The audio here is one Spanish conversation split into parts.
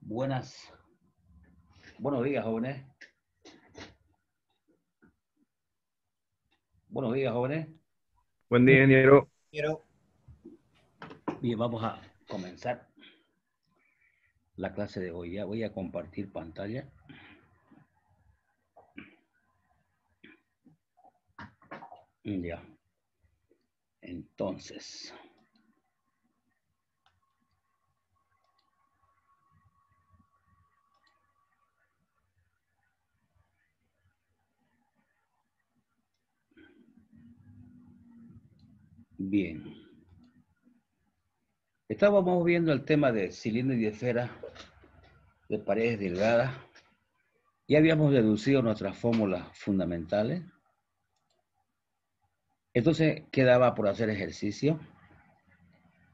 Buenos días, jóvenes. Buenos días, jóvenes. Buen día, ingeniero. Bien, vamos a comenzar la clase de hoy. Ya voy a compartir pantalla. Ya. Entonces. Bien. Estábamos viendo el tema de cilindro y de esfera de paredes delgadas. Ya habíamos deducido nuestras fórmulas fundamentales. Entonces quedaba por hacer ejercicio.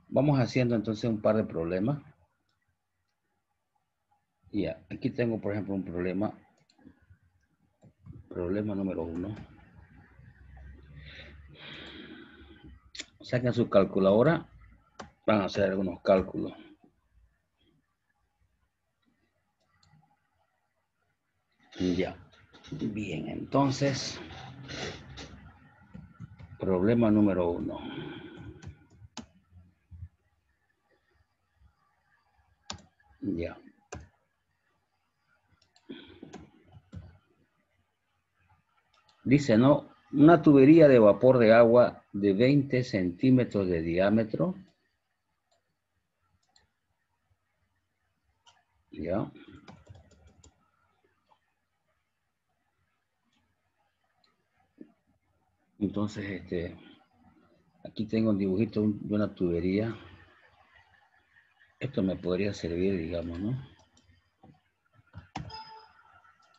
Vamos haciendo entonces un par de problemas. Ya, aquí tengo por ejemplo un problema. Problema número 1. Saquen su calculadora. Van a hacer algunos cálculos. Ya. Bien, entonces, problema número 1. Ya. Dice, ¿no? Una tubería de vapor de agua de 20 centímetros de diámetro. Ya. Entonces, aquí tengo un dibujito de una tubería. Esto me podría servir, digamos, ¿no?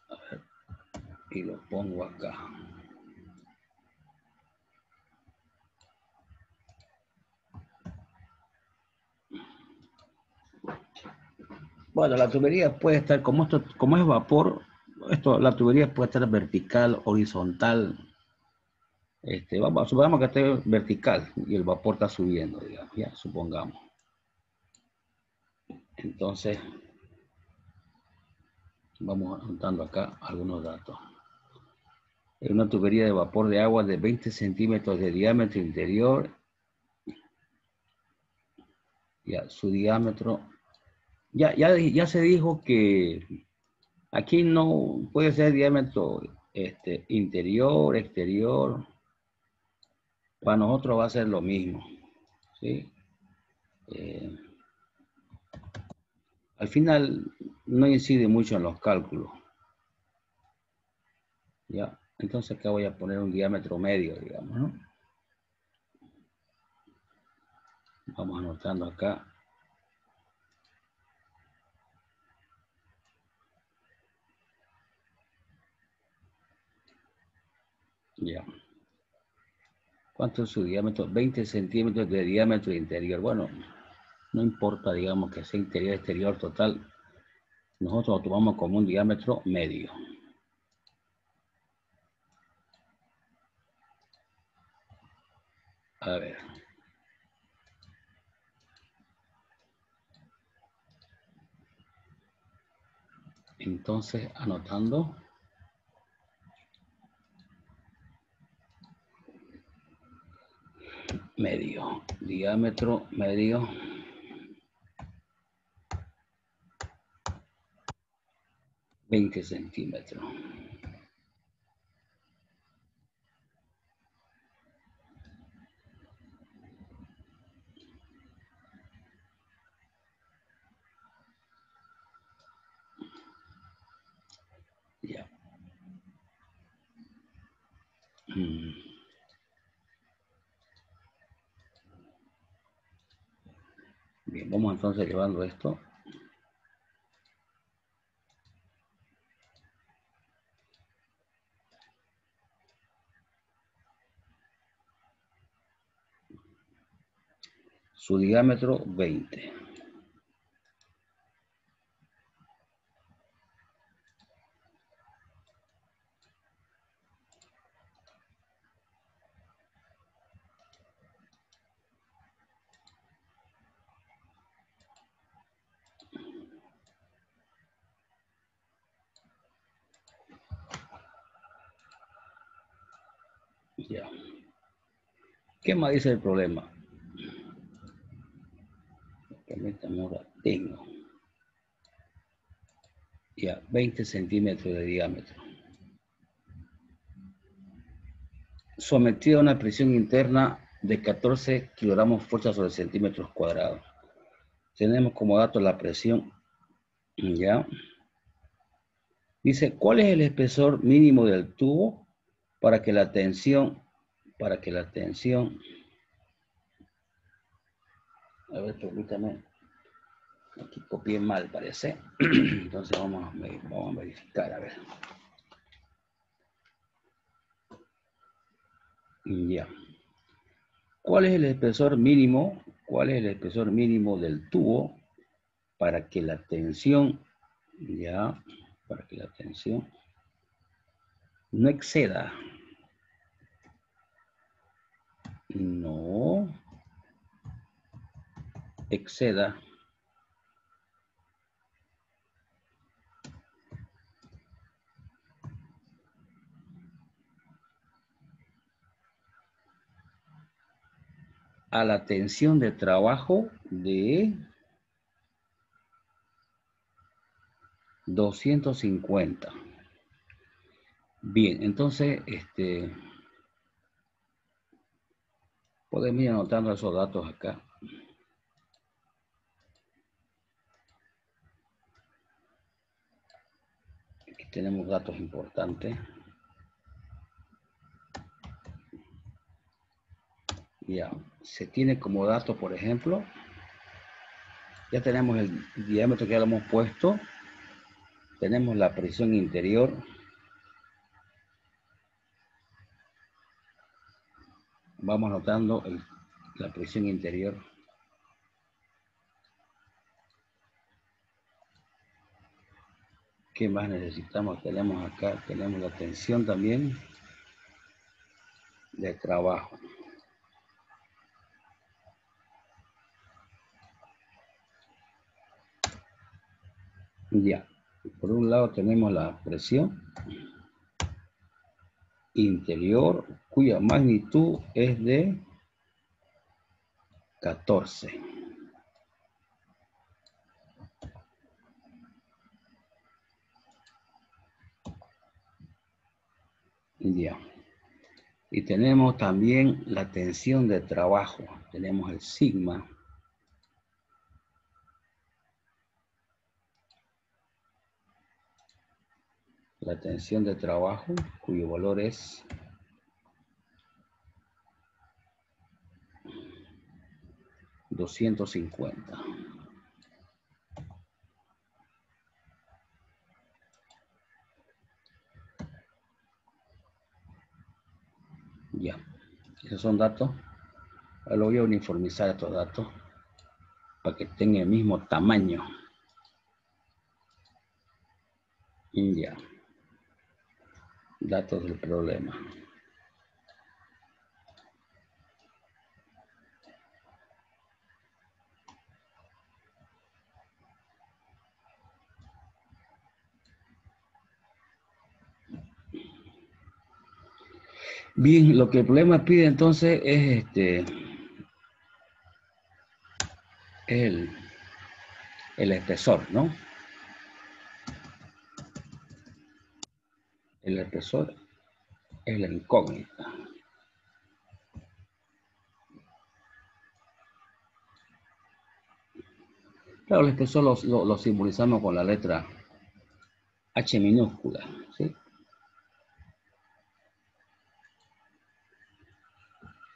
A ver, y lo pongo acá. Bueno, la tubería puede estar, como es vapor, la tubería puede estar vertical, horizontal. Supongamos que esté vertical y el vapor está subiendo, digamos, ya, supongamos. Entonces, vamos anotando acá algunos datos. Es una tubería de vapor de agua de 20 centímetros de diámetro interior. Ya, su diámetro. Ya se dijo que aquí no puede ser diámetro interior, exterior. Para nosotros va a ser lo mismo. ¿Sí? Al final no incide mucho en los cálculos. Ya, entonces acá voy a poner un diámetro medio, digamos, ¿no? Vamos anotando acá. Ya. ¿Cuánto es su diámetro? 20 centímetros de diámetro interior. Bueno, no importa, digamos, que sea interior, exterior, total. Nosotros lo tomamos como un diámetro medio. A ver. Entonces, anotando. Medio. Diámetro medio. $20 centímetros. Ya. Bien, vamos entonces llevando esto. Su diámetro 20. Ya. ¿Qué más dice el problema? Permítame un ratito. Ya, 20 centímetros de diámetro. Sometido a una presión interna de 14 kilogramos fuerza sobre centímetros cuadrados. Tenemos como dato la presión. Ya. Dice, ¿cuál es el espesor mínimo del tubo para que la tensión, a ver, permítame, aquí copié mal, parece. Entonces vamos a verificar, a ver. Ya. ¿Cuál es el espesor mínimo? ¿Cuál es el espesor mínimo del tubo para que la tensión, ya, para que la tensión no exceda? No exceda a la tensión de trabajo de 250. Bien, entonces, podemos ir anotando esos datos acá. Aquí tenemos datos importantes. Ya, se tiene como dato, por ejemplo, ya tenemos el diámetro que ya lo hemos puesto. Tenemos la presión interior. Vamos anotando la presión interior. ¿Qué más necesitamos? Tenemos acá, tenemos la tensión también de trabajo. Ya, por un lado tenemos la presión interior, cuya magnitud es de 14. Ya. Y tenemos también la tensión de trabajo. Tenemos el sigma. La tensión de trabajo, cuyo valor es 250. Ya, esos son datos. Ahora lo voy a uniformizar estos datos para que tengan el mismo tamaño. Ya, datos del problema. Bien, lo que el problema pide entonces es el espesor, ¿no? El espesor es la incógnita. Claro, el espesor lo simbolizamos con la letra H minúscula, ¿sí?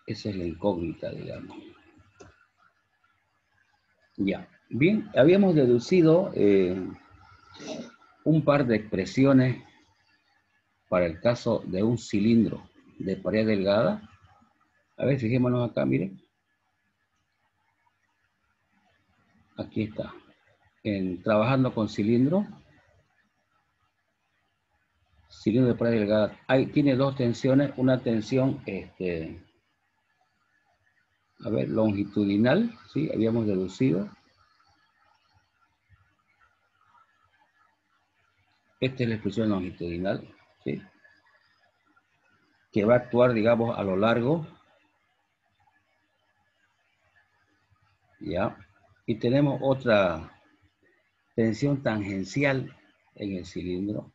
Esa es la incógnita, digamos. Ya, bien, habíamos deducido un par de expresiones para el caso de un cilindro de pared delgada. A ver, fijémonos acá, miren. Aquí está. Trabajando con cilindro de pared delgada. Tiene dos tensiones. Una tensión, a ver, longitudinal, ¿sí? Habíamos deducido. Esta es la expresión longitudinal, ¿sí? que va a actuar, digamos, a lo largo. ¿Ya? Y tenemos otra tensión tangencial en el cilindro,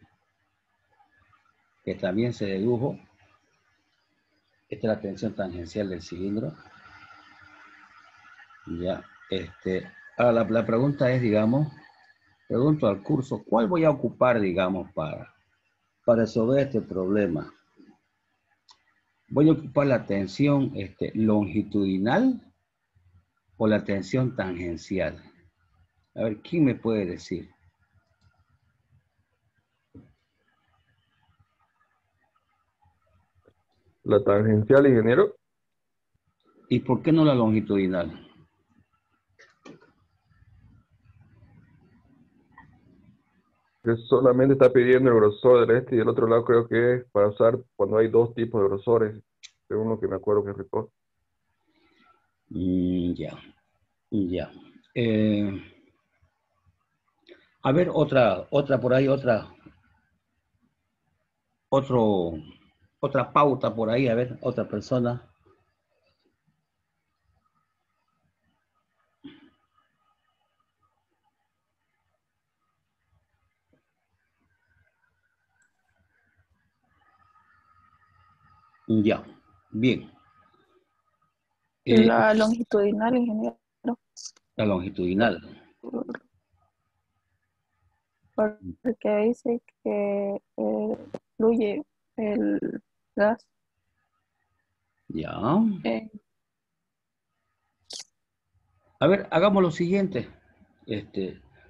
que también se dedujo. Esta es la tensión tangencial del cilindro. Ya, ahora la pregunta es, digamos, pregunto al curso, ¿cuál voy a ocupar, digamos, para resolver este problema? ¿Voy a ocupar la tensión longitudinal o la tensión tangencial? A ver, ¿quién me puede decir? La tangencial, ingeniero, ¿Y por qué no la longitudinal? que solamente está pidiendo el grosor del y del otro lado creo que es para usar cuando hay dos tipos de grosores, según lo que me acuerdo que repito. Ya, ya. A ver, otra por ahí, otra pauta por ahí, a ver, otra persona. Ya, bien. La longitudinal, ingeniero, La longitudinal. porque dice que fluye el gas. Ya. eh, A ver, hagamos lo siguiente.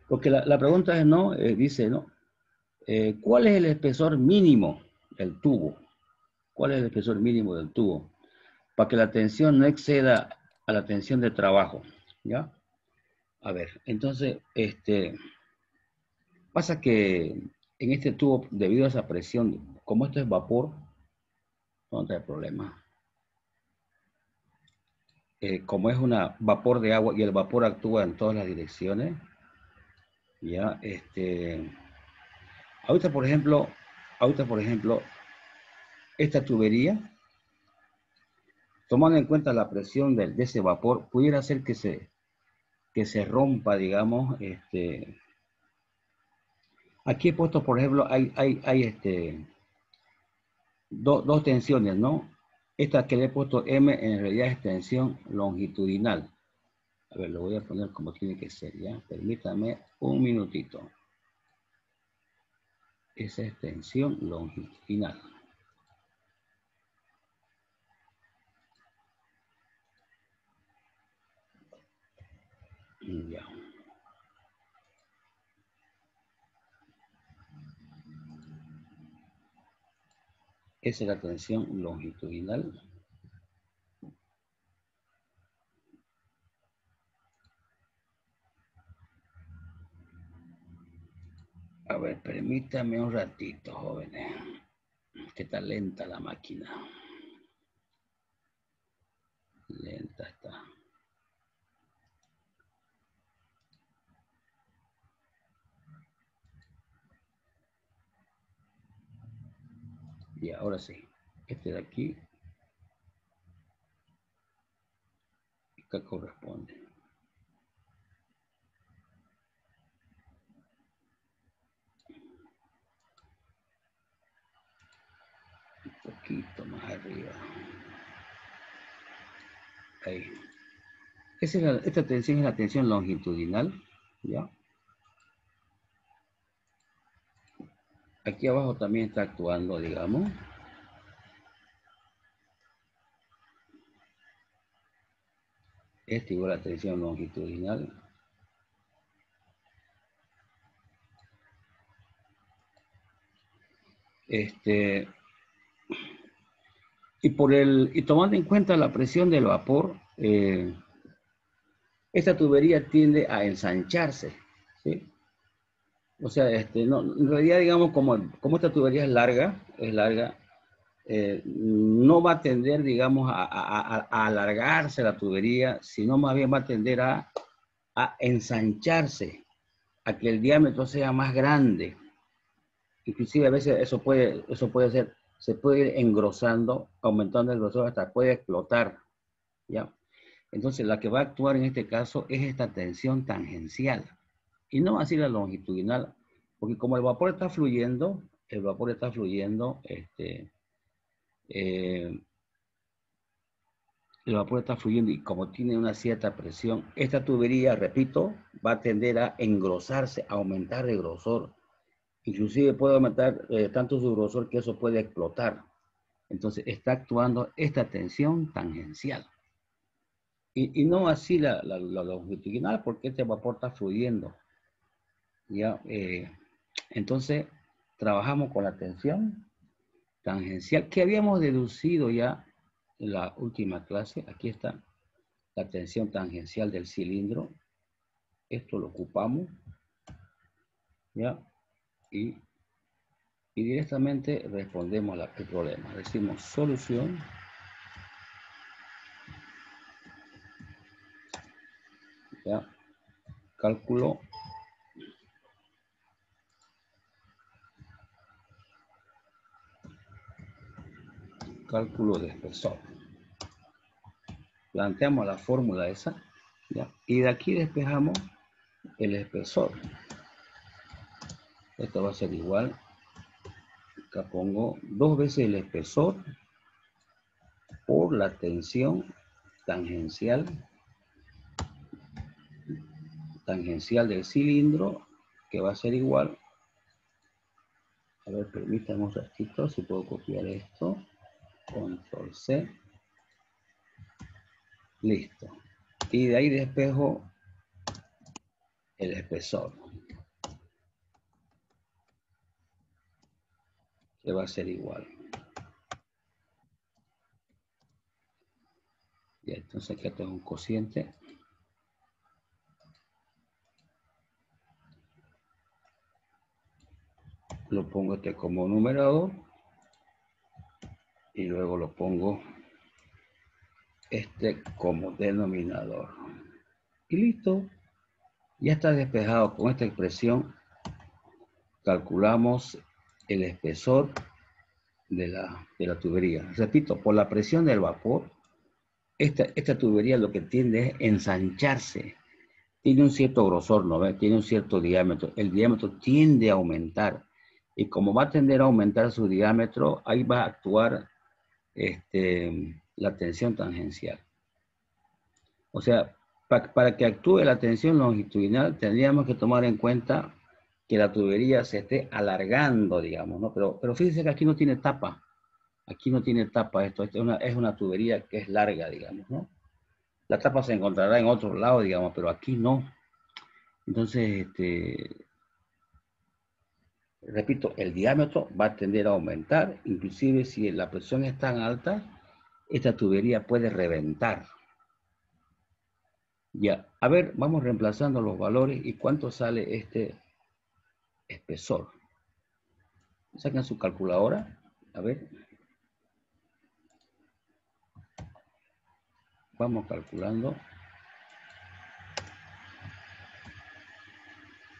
Porque la pregunta es, ¿no? Dice, ¿no? ¿Cuál es el espesor mínimo del tubo? ¿Cuál es el espesor mínimo del tubo? Para que la tensión no exceda a la tensión de trabajo. ¿Ya? A ver, entonces, pasa que en este tubo, debido a esa presión, como esto es vapor, no trae problema. Como es una vapor de agua y el vapor actúa en todas las direcciones, ya, ahorita por ejemplo, esta tubería, tomando en cuenta la presión de ese vapor, pudiera hacer que se rompa, digamos, aquí he puesto, por ejemplo, hay dos tensiones, ¿no? Esta que le he puesto M en realidad es tensión longitudinal. A ver, lo voy a poner como tiene que ser, ¿ya? Permítame un minutito. Esa es tensión longitudinal. Ya. Esa es la tensión longitudinal. A ver, permítame un ratito, jóvenes. Que está lenta la máquina. Lenta está. Y ahora sí. Este de aquí. ¿Qué corresponde? Un poquito más arriba. Ahí. Esta tensión es la tensión longitudinal. ¿Ya? Aquí abajo también está actuando, digamos. Esta igual a la tensión longitudinal. Y tomando en cuenta la presión del vapor, esta tubería tiende a ensancharse, ¿sí? O sea, no, en realidad, digamos, como esta tubería es larga, no va a tender, digamos, a alargarse la tubería, sino más bien va a tender a ensancharse, a que el diámetro sea más grande. Inclusive a veces eso puede ser se puede ir engrosando, aumentando el grosor hasta puede explotar, ¿ya? Entonces, la que va a actuar en este caso es esta tensión tangencial y no así la longitudinal, porque como el vapor está fluyendo, el vapor está fluyendo y como tiene una cierta presión, esta tubería, repito, va a tender a engrosarse, a aumentar de grosor. Inclusive puede aumentar tanto su grosor que eso puede explotar. Entonces está actuando esta tensión tangencial. Y no así la longitudinal, porque este vapor está fluyendo. ¿Ya? Entonces trabajamos con la tensión tangencial que habíamos deducido ya en la última clase. Aquí está la tensión tangencial del cilindro. Esto lo ocupamos, ¿ya? Y directamente respondemos al problema. Decimos solución. ¿Ya? Cálculo de espesor. Planteamos la fórmula esa, ¿ya? Y de aquí despejamos el espesor. Esto va a ser igual. Acá pongo 2 veces el espesor por la tensión tangencial del cilindro, que va a ser igual. A ver, permítanme un ratito, si puedo copiar esto. Control C. Listo. Y de ahí despejo el espesor, que va a ser igual. Y entonces aquí tengo un cociente. Lo pongo este como numerador. Y luego lo pongo este como denominador. Y listo. Ya está despejado. Con esta expresión calculamos el espesor de la tubería. Repito, por la presión del vapor, esta tubería lo que tiende es ensancharse. Tiene un cierto grosor, ¿no ve? Tiene un cierto diámetro. El diámetro tiende a aumentar. Y como va a tender a aumentar su diámetro, ahí va a actuar la tensión tangencial. O sea, para que actúe la tensión longitudinal, tendríamos que tomar en cuenta que la tubería se esté alargando, digamos, ¿no? Pero fíjense que aquí no tiene tapa. Aquí no tiene tapa esto. Es una tubería que es larga, digamos, ¿no? La tapa se encontrará en otro lado, digamos, pero aquí no. Entonces, repito, el diámetro va a tender a aumentar. Inclusive si la presión es tan alta, esta tubería puede reventar. Ya, a ver, vamos reemplazando los valores y cuánto sale este espesor. Sacan su calculadora, a ver. Vamos calculando.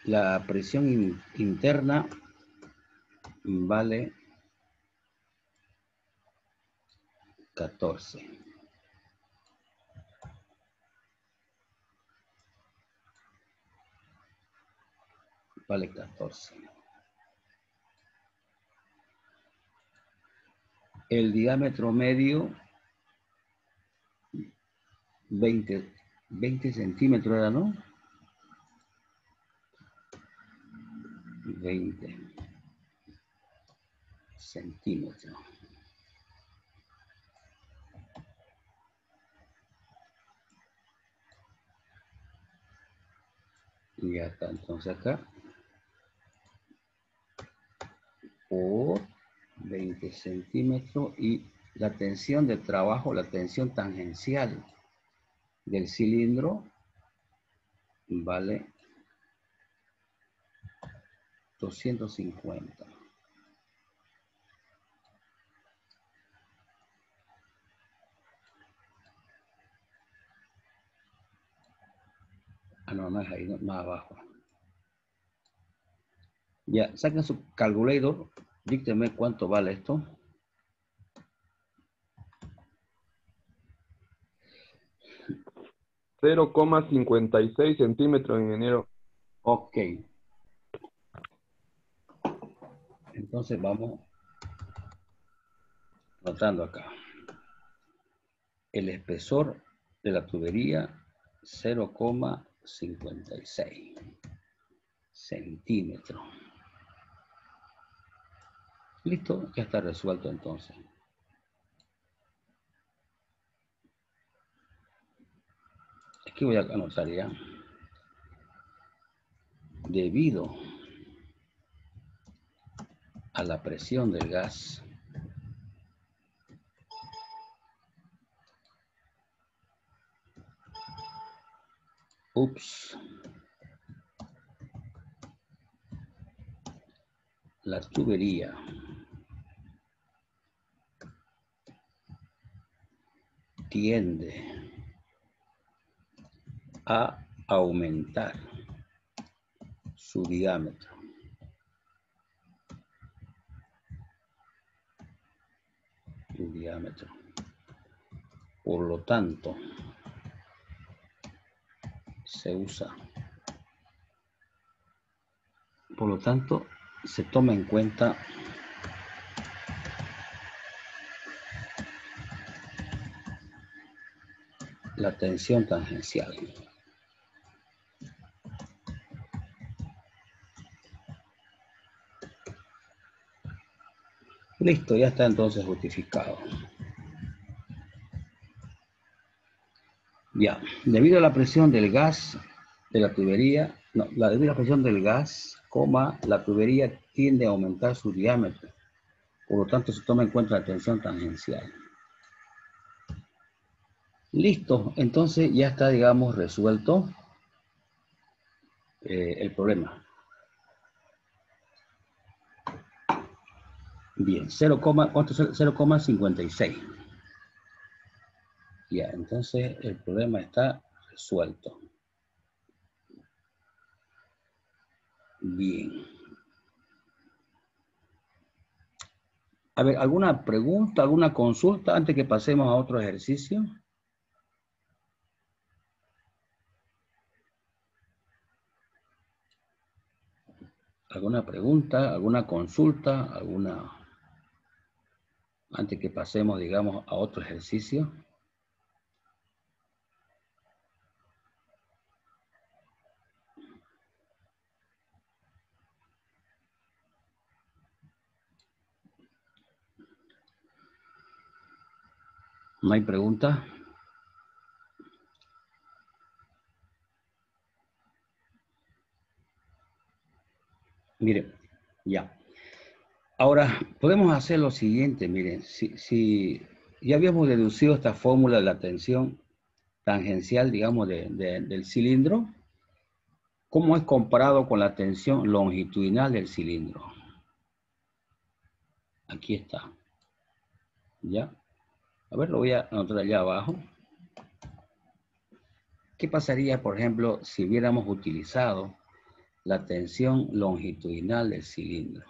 La presión interna vale 14. Vale 14. El diámetro medio, 20 centímetros era, ¿no? 20 centímetros. Y ya está, entonces acá, por 20 centímetros y la tensión de trabajo, la tensión tangencial del cilindro vale 250. Ah, no, no es ahí, no, más abajo. Ya, saquen su calculator, díctenme cuánto vale esto. 0,56 centímetros, ingeniero. Ok. Entonces vamos notando acá. El espesor de la tubería 0,56 centímetros. Listo, ya está resuelto entonces. Aquí voy a anotar ya. Debido a la presión del gas, la tubería tiende a aumentar su diámetro. Por lo tanto, se toma en cuenta la tensión tangencial. Listo, ya está entonces justificado. Ya, debido a la presión del gas de la tubería, debido a la presión del gas, la tubería tiende a aumentar su diámetro. Por lo tanto, se toma en cuenta la tensión tangencial. Listo, entonces ya está, digamos, resuelto el problema. Bien, 0,56. Ya, entonces el problema está resuelto. Bien. A ver, ¿alguna pregunta, alguna consulta antes que pasemos a otro ejercicio? ¿Alguna pregunta, alguna consulta, antes que pasemos, digamos, a otro ejercicio? ¿No hay pregunta? Mire, ya. Ahora, podemos hacer lo siguiente, miren, si ya habíamos deducido esta fórmula de la tensión tangencial, digamos, del cilindro, ¿cómo es comparado con la tensión longitudinal del cilindro? Aquí está. ¿Ya? A ver, lo voy a anotar allá abajo. ¿Qué pasaría, por ejemplo, si hubiéramos utilizado la tensión longitudinal del cilindro?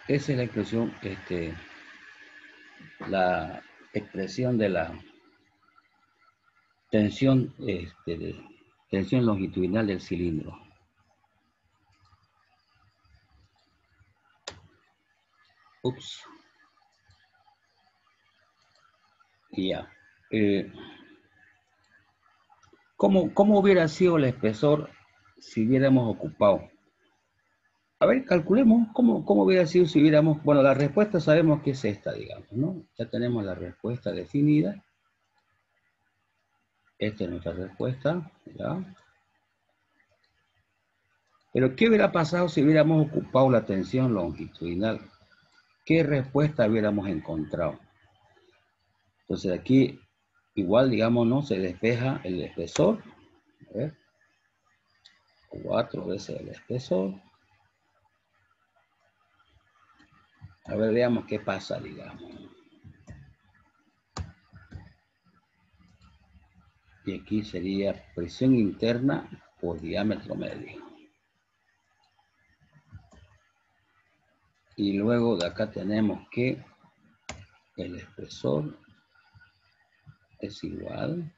Esa es la expresión, la expresión de la tensión, tensión longitudinal del cilindro. Ups. Ya. ¿Cómo hubiera sido el espesor si hubiéramos ocupado? A ver, calculemos cómo hubiera sido si hubiéramos... Bueno, la respuesta sabemos que es esta, digamos, ¿no? Ya tenemos la respuesta definida. Esta es nuestra respuesta, ¿ya? Pero, ¿qué hubiera pasado si hubiéramos ocupado la tensión longitudinal? ¿Qué respuesta hubiéramos encontrado? Entonces, aquí, igual, digamos, ¿no? Se despeja el espesor. A ver. 4 veces el espesor. A ver, veamos qué pasa, digamos. Y aquí sería presión interna por diámetro medio. Y luego de acá tenemos que el espesor es igual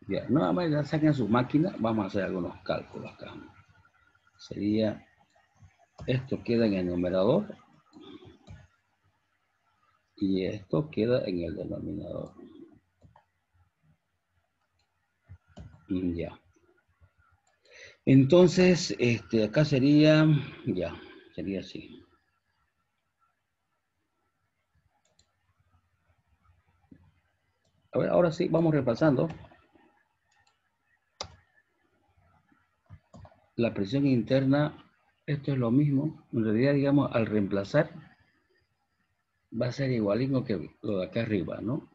ya, nada más ya saquen su máquina, vamos a hacer algunos cálculos acá. Sería, esto queda en el numerador y esto queda en el denominador. Ya. Entonces, acá sería, ya, sería así. A ver, ahora sí, vamos repasando. La presión interna, esto es lo mismo. En realidad, digamos, al reemplazar, va a ser igualito que lo de acá arriba, ¿no?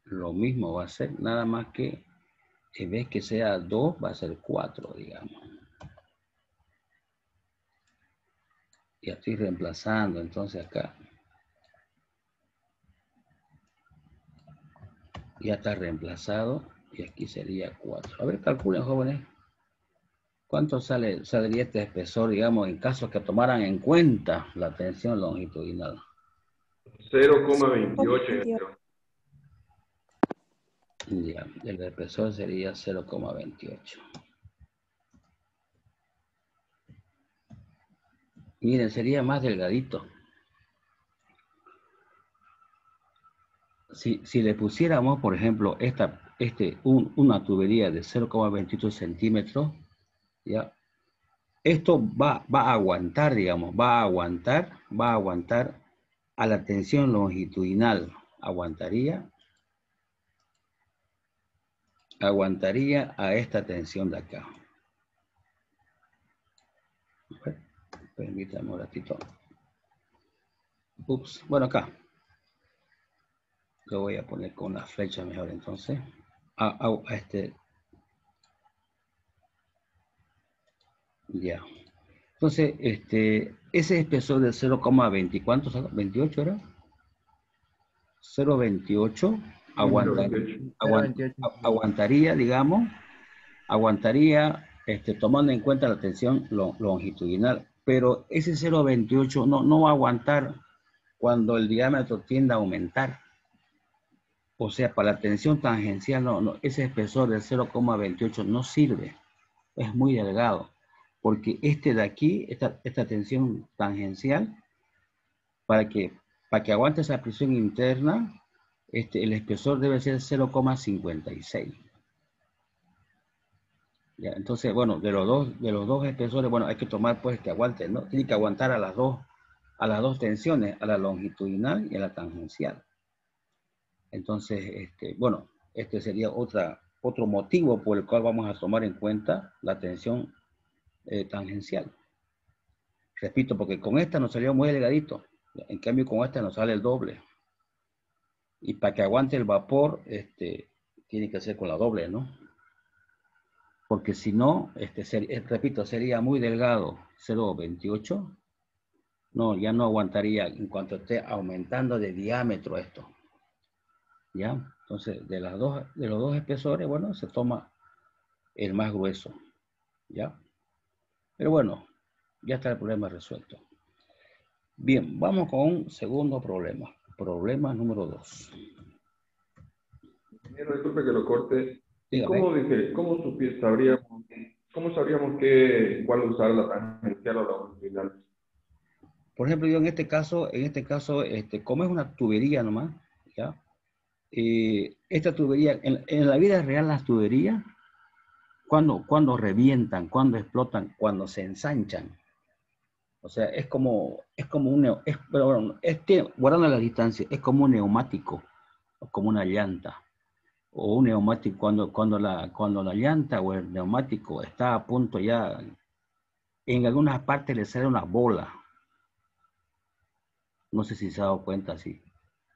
Lo mismo va a ser, nada más que en vez que sea 2, va a ser 4, digamos. Ya estoy reemplazando, entonces acá. Ya está reemplazado y aquí sería 4. A ver, calculen, jóvenes. ¿Cuánto saldría este espesor, digamos, en caso que tomaran en cuenta la tensión longitudinal? 0,28. Ya, el espesor sería 0,28. Miren, sería más delgadito. Si le pusiéramos, por ejemplo, una tubería de 0,28 centímetros, ¿ya? Esto va a aguantar, digamos, va a aguantar a la tensión longitudinal. Aguantaría a esta tensión de acá. Permítame un ratito. Ups, bueno, acá. Lo voy a poner con la flecha mejor entonces. Ya. Entonces, ese espesor de 0,20, ¿cuántos? ¿28 era? 0,28 aguantaría, digamos, tomando en cuenta la tensión longitudinal, pero ese 0,28 no va a aguantar cuando el diámetro tiende a aumentar. O sea, para la tensión tangencial, ese espesor de 0,28 no sirve, es muy delgado, porque de aquí, esta tensión tangencial, para que aguante esa presión interna, el espesor debe ser 0,56. Ya, entonces, bueno, de los dos espesores, bueno, hay que tomar pues que aguante, ¿no? Tiene que aguantar a las dos tensiones, a la longitudinal y a la tangencial. Entonces, bueno, sería otro motivo por el cual vamos a tomar en cuenta la tensión tangencial. Repito, porque con esta nos salió muy delgadito, en cambio con esta nos sale el doble. Y para que aguante el vapor, tiene que ser con la doble, ¿no? Porque si no, repito, sería muy delgado, 0,28. No, ya no aguantaría en cuanto esté aumentando de diámetro esto. ¿Ya? Entonces, de los dos espesores, bueno, se toma el más grueso. ¿Ya? Pero bueno, ya está el problema resuelto. Bien, vamos con un segundo problema. Problema número 2. Disculpe que lo corte. ¿Y Dígame. cómo sabríamos cuál usar, la tangencial o la longitudinal? Por ejemplo, yo en este caso, como es una tubería nomás, ¿ya? Esta tubería, en la vida real las tuberías, cuando revientan, cuando explotan, cuando se ensanchan. O sea, es como guardando la distancia, es como un neumático, o como una llanta. O un neumático, cuando la llanta o el neumático está a punto ya, en algunas partes le sale una bola. No sé si se ha dado cuenta, sí.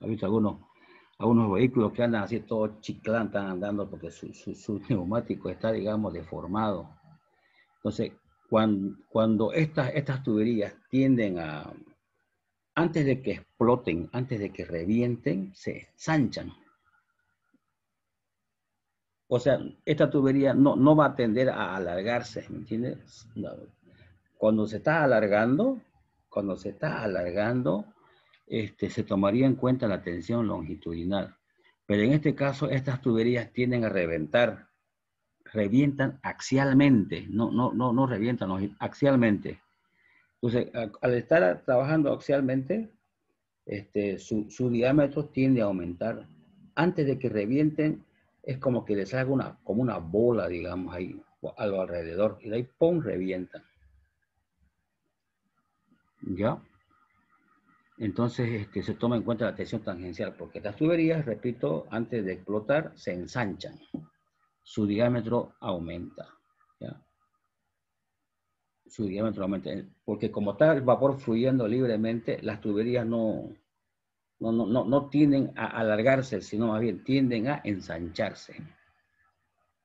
¿Ha visto algunos vehículos que andan así todo chiclán, están andando porque su neumático está, digamos, deformado? Entonces, cuando estas tuberías tienden antes de que exploten, antes de que revienten, se ensanchan. O sea, esta tubería no va a tender a alargarse, ¿me entiendes? No. Cuando se está alargando, se tomaría en cuenta la tensión longitudinal. Pero en este caso, estas tuberías tienden a reventar, revientan axialmente, no revientan axialmente. Entonces, al estar trabajando axialmente, su diámetro tiende a aumentar. Antes de que revienten, es como que les salga como una bola, digamos, ahí, a lo alrededor. Y de ahí, ¡pum!, revientan. ¿Ya? Entonces, se toma en cuenta la tensión tangencial, porque las tuberías, repito, antes de explotar, se ensanchan. Su diámetro aumenta. ¿Ya? Su diámetro aumenta. Porque como está el vapor fluyendo libremente, las tuberías no tienden a alargarse, sino más bien tienden a ensancharse.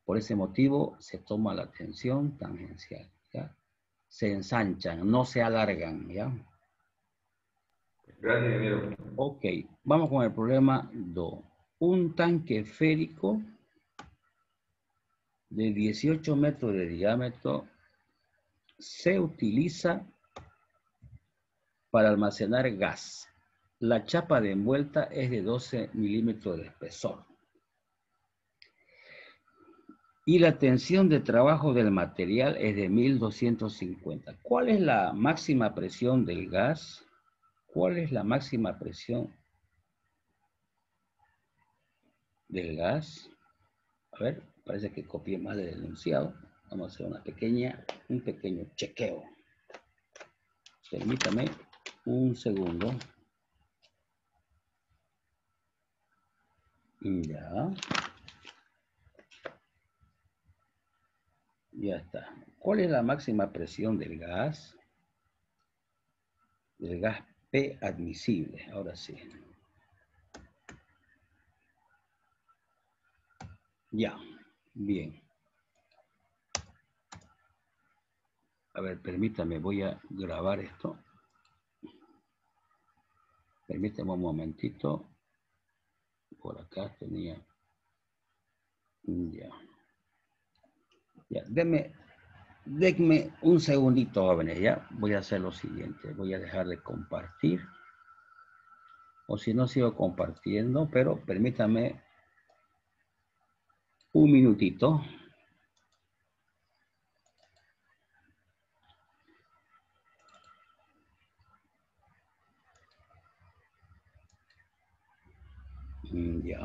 Por ese motivo se toma la tensión tangencial. ¿Ya? Se ensanchan, no se alargan. ¿Ya? Gracias, ingeniero. Ok, vamos con el problema 2. Un tanque férico de 18 metros de diámetro se utiliza para almacenar gas. La chapa de envuelta es de 12 milímetros de espesor. Y la tensión de trabajo del material es de 1250. ¿Cuál es la máxima presión del gas? ¿Cuál es la máxima presión del gas? A ver, parece que copié mal el enunciado. Vamos a hacer un pequeño chequeo. Permítame un segundo. Ya. Ya está. ¿Cuál es la máxima presión del gas? Del gas P admisible. Ahora sí. Ya. Bien. A ver, permítame, voy a grabar esto. Permítame un momentito. Por acá tenía. Ya. Ya, denme un segundito, jóvenes, ya. Voy a hacer lo siguiente. Voy a dejar de compartir. O si no, sigo compartiendo, pero permítame un minutito. Ya.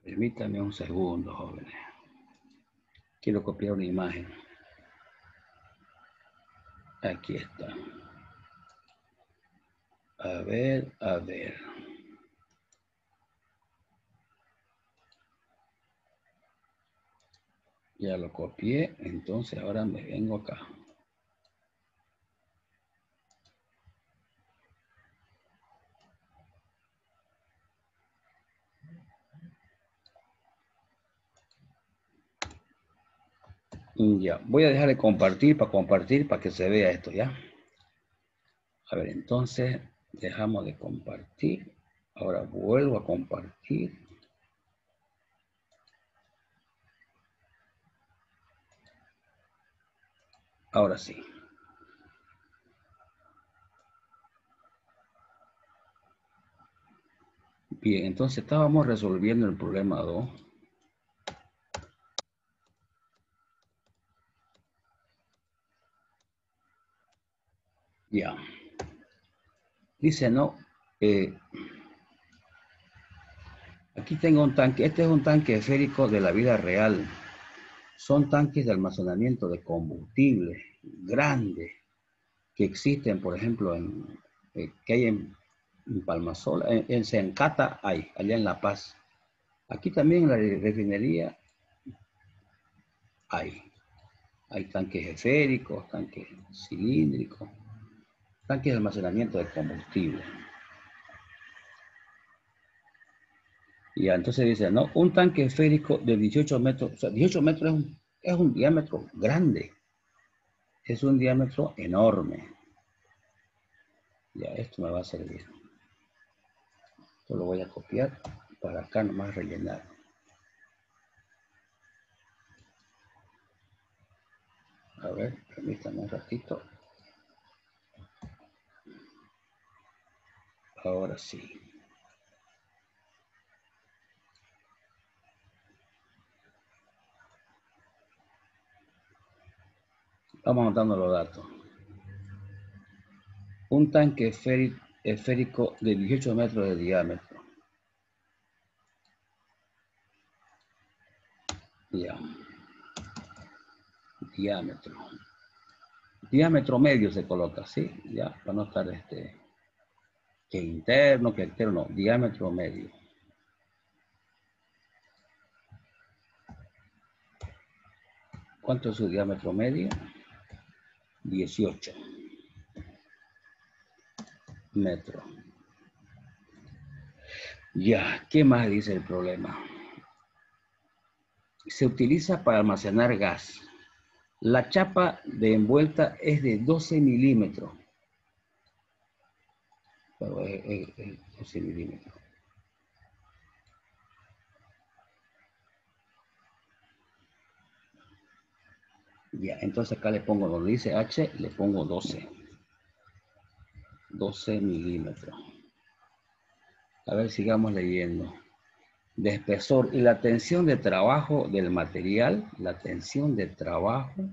Permítame un segundo, jóvenes. Quiero copiar una imagen. Aquí está. A ver, a ver. Ya lo copié, entonces ahora me vengo acá. Ya, voy a dejar de compartir para que se vea esto, ¿ya? A ver, entonces dejamos de compartir. Ahora vuelvo a compartir. Ahora sí. Bien, entonces estábamos resolviendo el problema 2. Ya. Dice, no, aquí tengo un tanque. Este es un tanque esférico de la vida real. Son tanques de almacenamiento de combustible grandes que existen, por ejemplo, que hay en Palmasola, en Sencata hay, allá en La Paz. Aquí también en la refinería hay. Hay tanques esféricos, tanques cilíndricos, tanques de almacenamiento de combustible. Ya, entonces dice, ¿no? Un tanque esférico de 18 metros, o sea, 18 metros es un diámetro grande. Es un diámetro enorme. Ya, esto me va a servir. Esto lo voy a copiar para acá nomás rellenar. A ver, permítanme un ratito. Ahora sí. Vamos anotando los datos. Un tanque esférico de 18 metros de diámetro. Ya. Diámetro. Diámetro medio se coloca, ¿sí? Ya, para no estar que interno, que externo, no. Diámetro medio. ¿Cuánto es su diámetro medio? 18 metros. Ya, ¿qué más dice el problema? Se utiliza para almacenar gas. La chapa de envuelta es de 12 milímetros. Pero es 12 milímetros. Ya, entonces acá le pongo, donde dice H, le pongo 12. 12 milímetros. A ver, sigamos leyendo. De espesor y la tensión de trabajo del material, la tensión de trabajo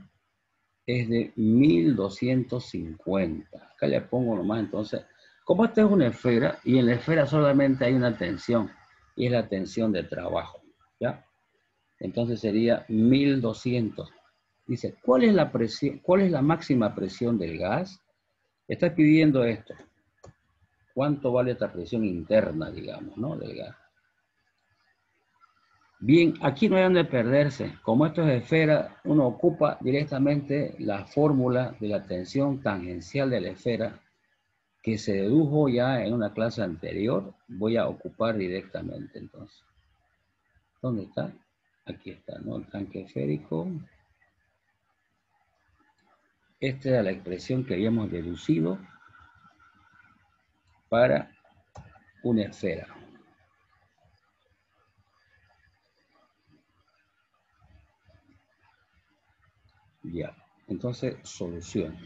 es de 1250. Acá le pongo nomás entonces, como esta es una esfera y en la esfera solamente hay una tensión y es la tensión de trabajo, ¿ya? Entonces sería 1200. Dice, ¿cuál es la presión, cuál es la máxima presión del gas? Está pidiendo esto. ¿Cuánto vale esta presión interna, digamos, ¿no? Del gas. Bien, aquí no hay donde perderse. Como esto es esfera, uno ocupa directamente la fórmula de la tensión tangencial de la esfera que se dedujo ya en una clase anterior. Voy a ocupar directamente entonces. ¿Dónde está? Aquí está, ¿no? El tanque esférico. Esta era la expresión que habíamos deducido para una esfera. Ya, entonces solución.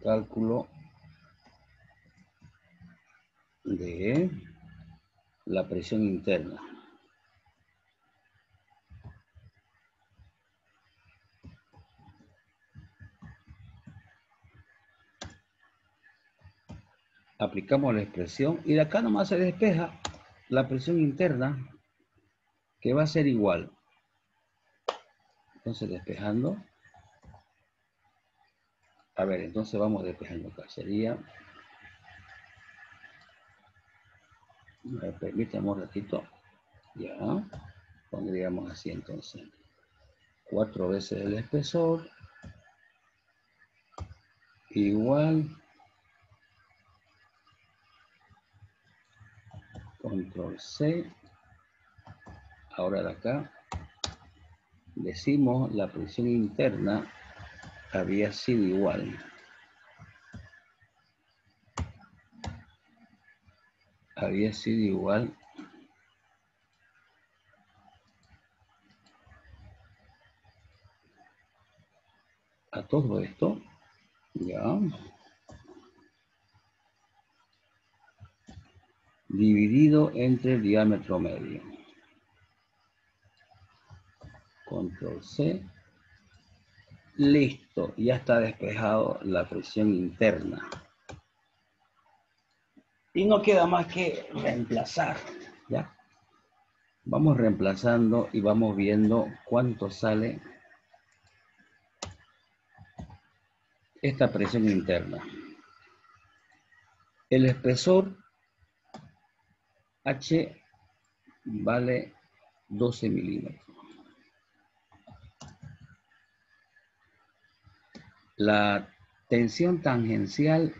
Cálculo de la presión interna. Aplicamos la expresión y de acá nomás se despeja la presión interna que va a ser igual. Entonces despejando. A ver, entonces vamos despejando acá. Sería, permítame un ratito. Ya, pondríamos así entonces. 4 veces el espesor igual control C. Ahora de acá decimos la presión interna había sido igual. Había sido igual a todo esto. Ya. Dividido entre el diámetro medio. Control C. Listo, ya está despejado la presión interna. Y no queda más que reemplazar, ¿ya? Vamos reemplazando y vamos viendo cuánto sale esta presión interna. El espesor H vale 12 milímetros. La tensión tangencial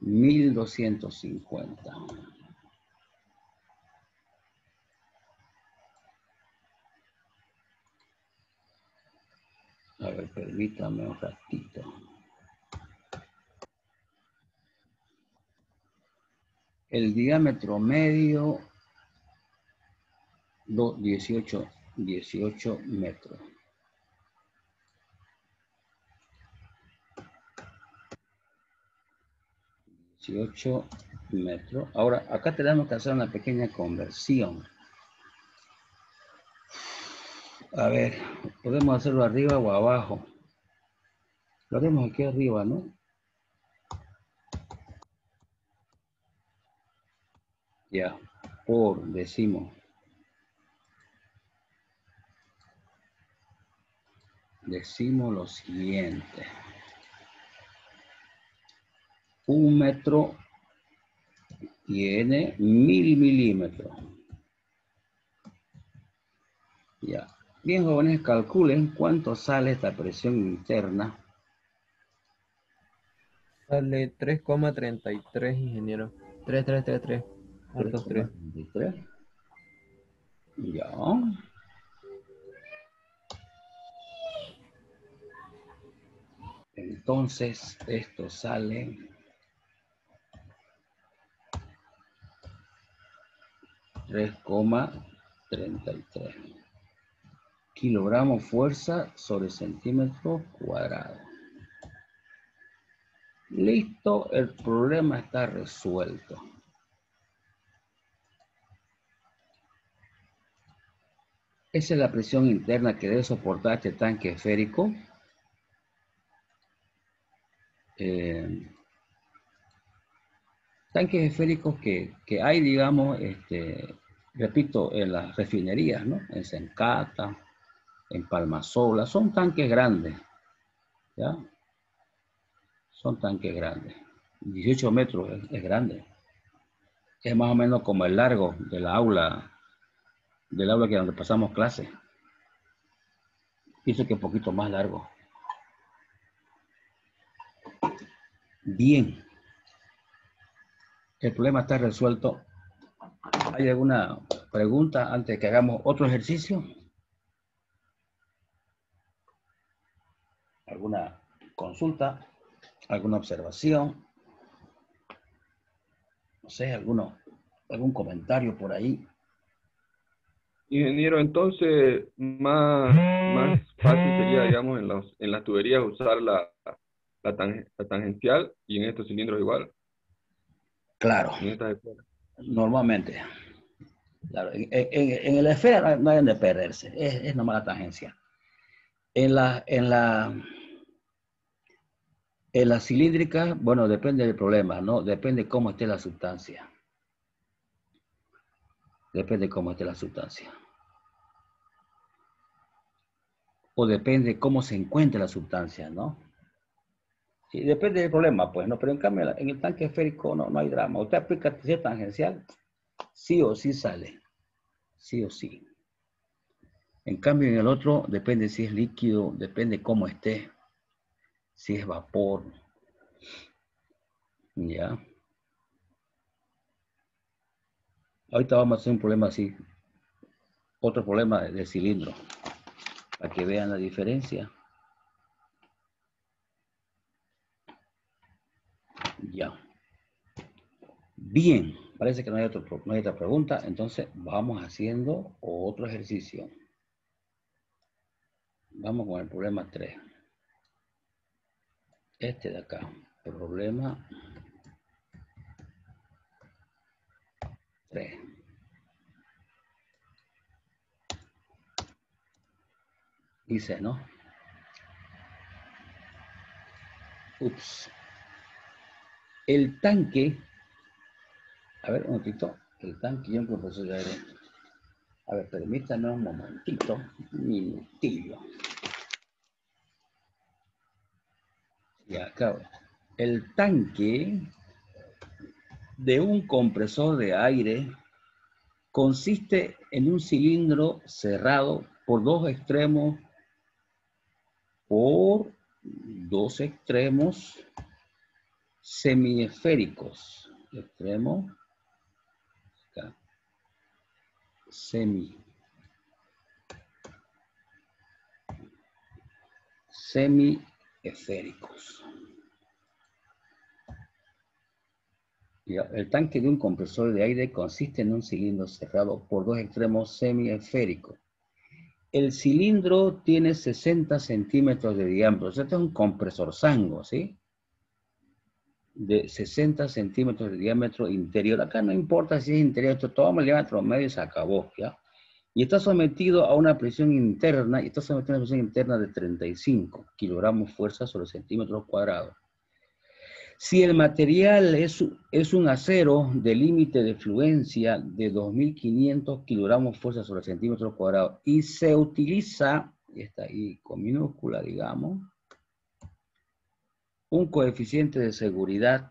1250. A ver, permítame un ratito. El diámetro medio, 18 metros. metros. Ahora, acá tenemos que hacer una pequeña conversión. A ver, podemos hacerlo arriba o abajo. Lo haremos aquí arriba, ¿no? Ya, decimos lo siguiente. 1 metro tiene 1000 milímetros. Ya. Bien, jóvenes, calculen cuánto sale esta presión interna. Sale 3,33, ingeniero. 3333. Hartos 3. 3,33. Ya. Entonces, esto sale 3,33 kilogramos fuerza sobre centímetro cuadrado. Listo, el problema está resuelto. Esa es la presión interna que debe soportar este tanque esférico. Tanques esféricos que hay, digamos, repito, en las refinerías, ¿no? En Sencata, en Palmasola, son tanques grandes, ¿ya? Son tanques grandes. 18 metros es grande. Es más o menos como el largo del aula que donde pasamos clase. Pienso que un poquito más largo. Bien. El problema está resuelto. ¿Hay alguna pregunta antes de que hagamos otro ejercicio? ¿Alguna consulta? ¿Alguna observación? No sé, algún comentario por ahí. Ingeniero, entonces más fácil sería, digamos, en las tuberías usar la tangencial y en estos cilindros igual. Claro, En estas esferas. normalmente. Claro, en la esfera no hay de perderse, es nomás la tangencia. En la cilíndrica, bueno, depende del problema, ¿no? Depende cómo esté la sustancia. Depende cómo esté la sustancia. O depende cómo se encuentre la sustancia, ¿no? Sí, depende del problema, pues, ¿no? Pero en cambio, en el tanque esférico no hay drama. Usted aplica tensión tangencial, sí o sí sale. Sí o sí. En cambio, en el otro, depende si es líquido, depende cómo esté. Si es vapor. Ya. Ahorita vamos a hacer un problema así. Otro problema de cilindro. Para que vean la diferencia. Ya. Bien. Parece que no hay otra pregunta. Entonces, vamos haciendo otro ejercicio. Vamos con el problema 3. Este de acá. Problema 3. Dice, ¿no? Ups. El tanque. A ver, un momentito. El tanque y un compresor de aire. A ver, permítanme un momentito. Un minutillo. Y acá. El tanque de un compresor de aire consiste en un cilindro cerrado por dos extremos semiesféricos. Extremo. Acá. Semiesféricos. El tanque de un compresor de aire consiste en un cilindro cerrado por dos extremos semiesféricos. El cilindro tiene 60 centímetros de diámetro. Este es un compresor Sango, ¿sí? De 60 centímetros de diámetro interior. Acá no importa si es interior, esto toma el diámetro medio y se acabó, ¿ya? Y está sometido a una presión interna, de 35 kilogramos fuerza sobre centímetros cuadrados. Si el material es un acero de límite de fluencia de 2.500 kilogramos fuerza sobre centímetros cuadrados y se utiliza, está ahí con minúscula, digamos, un coeficiente de seguridad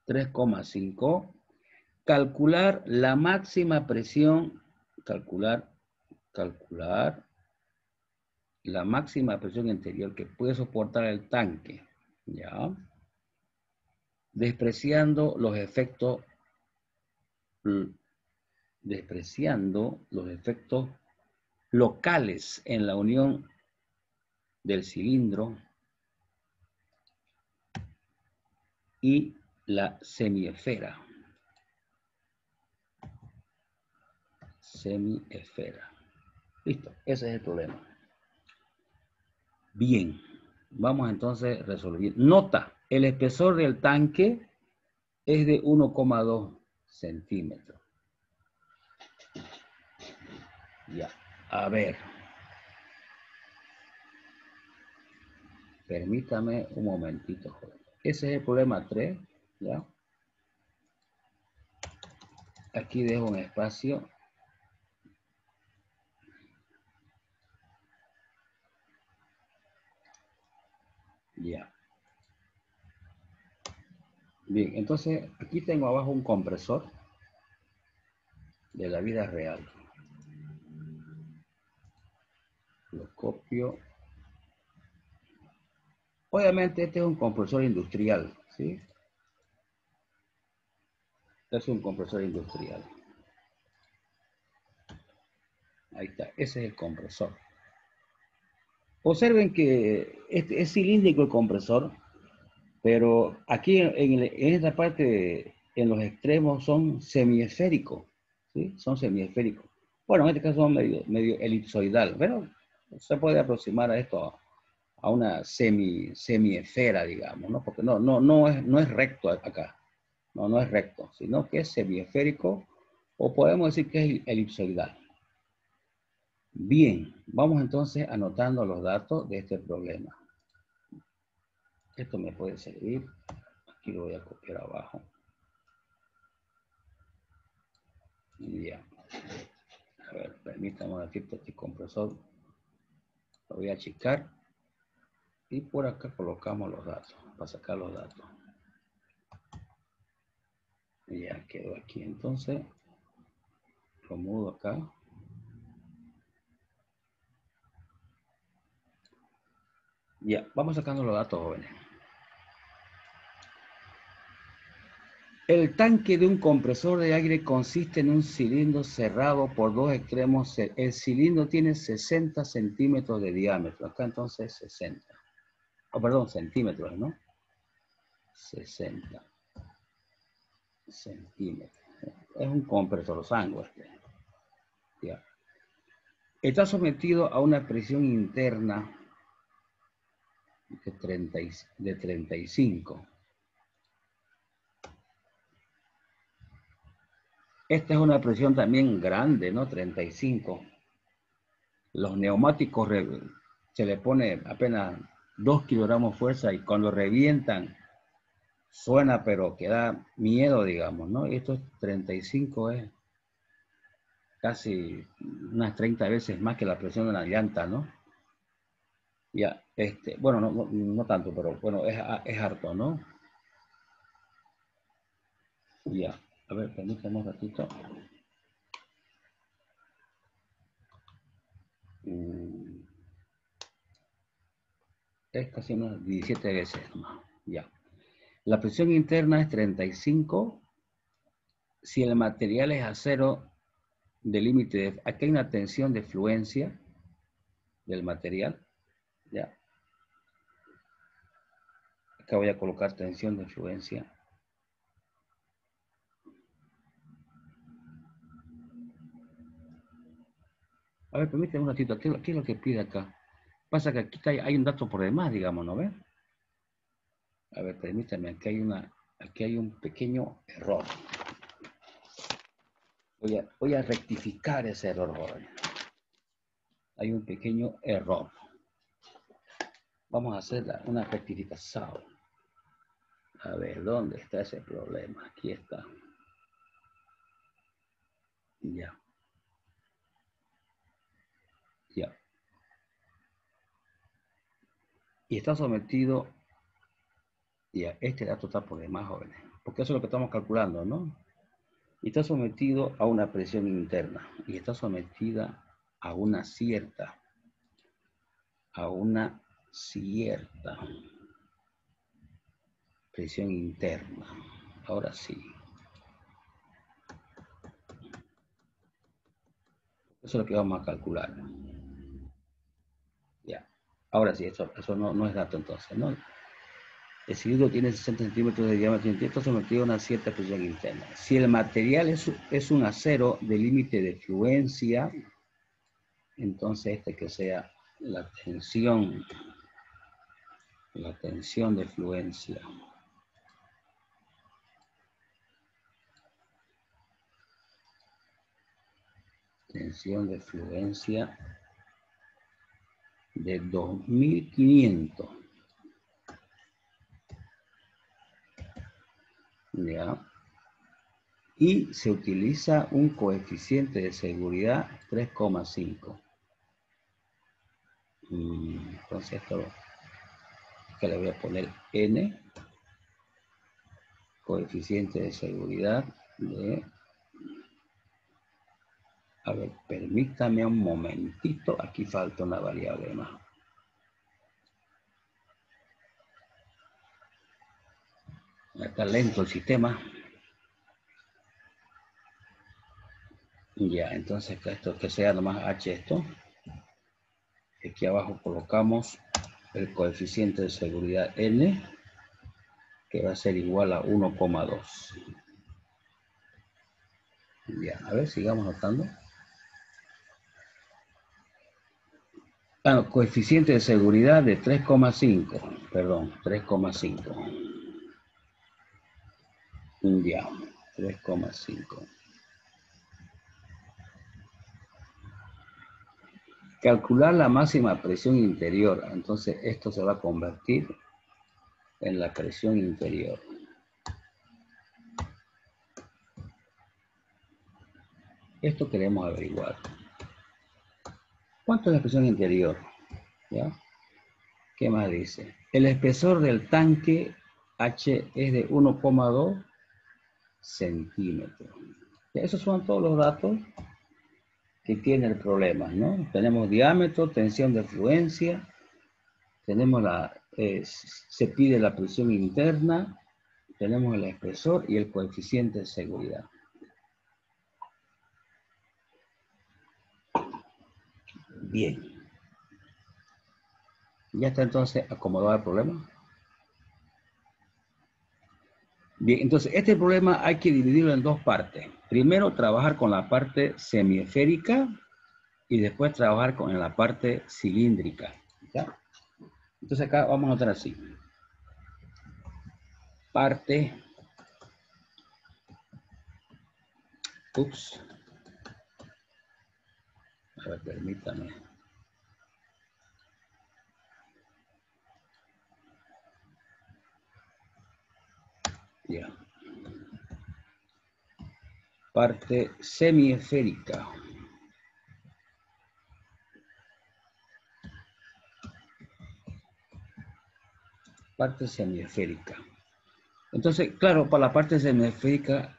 3,5, calcular la máxima presión, calcular la máxima presión interior que puede soportar el tanque, ¿ya? Despreciando los efectos locales en la unión del cilindro y la semiesfera. Listo, ese es el problema. Bien, vamos entonces a resolver. Nota, el espesor del tanque es de 1,2 centímetros. Ya, a ver. Permítame un momentito, joven. Ese es el problema 3, ¿ya? Aquí dejo un espacio. Ya. Bien, entonces aquí tengo abajo un compresor de la vida real. Lo copio. Obviamente este es un compresor industrial, ¿sí? Es un compresor industrial. Ahí está, ese es el compresor. Observen que es cilíndrico el compresor, pero aquí en esta parte, en los extremos, son semiesféricos, ¿sí? Son semiesféricos. Bueno, en este caso son medio elipsoidal, pero se puede aproximar a esto a una semiesfera, digamos, ¿no? Porque no es recto acá. No es recto, sino que es semiesférico, o podemos decir que es elipsoidal. Bien, vamos entonces anotando los datos de este problema. Esto me puede servir. Aquí lo voy a copiar abajo. Ya. A ver, permítame un ratito este compresor. Lo voy a achicar. Y por acá colocamos los datos, para sacar los datos. Ya quedó aquí. Entonces, lo mudo acá. Ya, vamos sacando los datos, jóvenes. El tanque de un compresor de aire consiste en un cilindro cerrado por dos extremos. El cilindro tiene 60 centímetros de diámetro. Acá entonces 60. Oh, perdón, centímetros, ¿no? 60 centímetros. Es un compresor Sango este. Ya. Está sometido a una presión interna de 35. Esta es una presión también grande, ¿no? 35. Los neumáticos se le pone apenas 2 kilogramos fuerza y cuando revientan suena, pero que da miedo, digamos, ¿no? Esto es 35, es casi unas 30 veces más que la presión de la llanta, ¿no? Ya, bueno, no tanto, pero bueno, es harto, ¿no? Ya, a ver, permítame un ratito. Es casi unas 17 veces más, ya. La presión interna es 35. Si el material es acero de límite, aquí hay una tensión de fluencia del material. Ya. Acá voy a colocar tensión de fluencia. A ver, permíteme un ratito. ¿Qué es lo que pide acá? Pasa que aquí hay un dato por demás, digamos, ¿no ves? A ver, permítame. Aquí hay un pequeño error. Voy a rectificar ese error, joven. Hay un pequeño error. Vamos a hacer una rectificación. A ver, ¿dónde está ese problema? Aquí está. Ya. Ya. Y está sometido, ya, este dato está por demás, jóvenes, porque eso es lo que estamos calculando, ¿no? Y está sometido a una presión interna, y está sometida a una cierta presión interna. Ahora sí. Eso es lo que vamos a calcular. Ya. Ahora sí, eso no es dato entonces, ¿no? El cilindro tiene 60 centímetros de diámetro y está sometido a una cierta presión interna. Si el material es un acero de límite de fluencia, entonces que sea la tensión de fluencia. Tensión de fluencia de 2500. ¿Ya? Y se utiliza un coeficiente de seguridad 3,5. Entonces esto que le voy a poner N, coeficiente de seguridad de... A ver, permítame un momentito, aquí falta una variable más. Está lento el sistema. Ya, entonces esto que sea nomás H esto. Aquí abajo colocamos el coeficiente de seguridad N, que va a ser igual a 1,2. Ya, a ver, sigamos notando. No, coeficiente de seguridad de 3,5. Perdón, 3,5. Ya, 3,5. Calcular la máxima presión interior. Entonces esto se va a convertir en la presión interior. Esto queremos averiguar. ¿Cuánto es la presión interior? ¿Ya? ¿Qué más dice? El espesor del tanque H es de 1,2 centímetros. Esos son todos los datos que tiene el problema, ¿no? Tenemos diámetro, tensión de fluencia, tenemos se pide la presión interna, tenemos el espesor y el coeficiente de seguridad. Bien. ¿Ya está entonces acomodado el problema? Bien, entonces este problema hay que dividirlo en dos partes. Primero, trabajar con la parte semiesférica y después trabajar con la parte cilíndrica. ¿Ya? Entonces acá vamos a notar así. Parte. Ups. A ver, permítame. Ya. Parte semiesférica. Parte semiesférica. Entonces, claro, para la parte semiesférica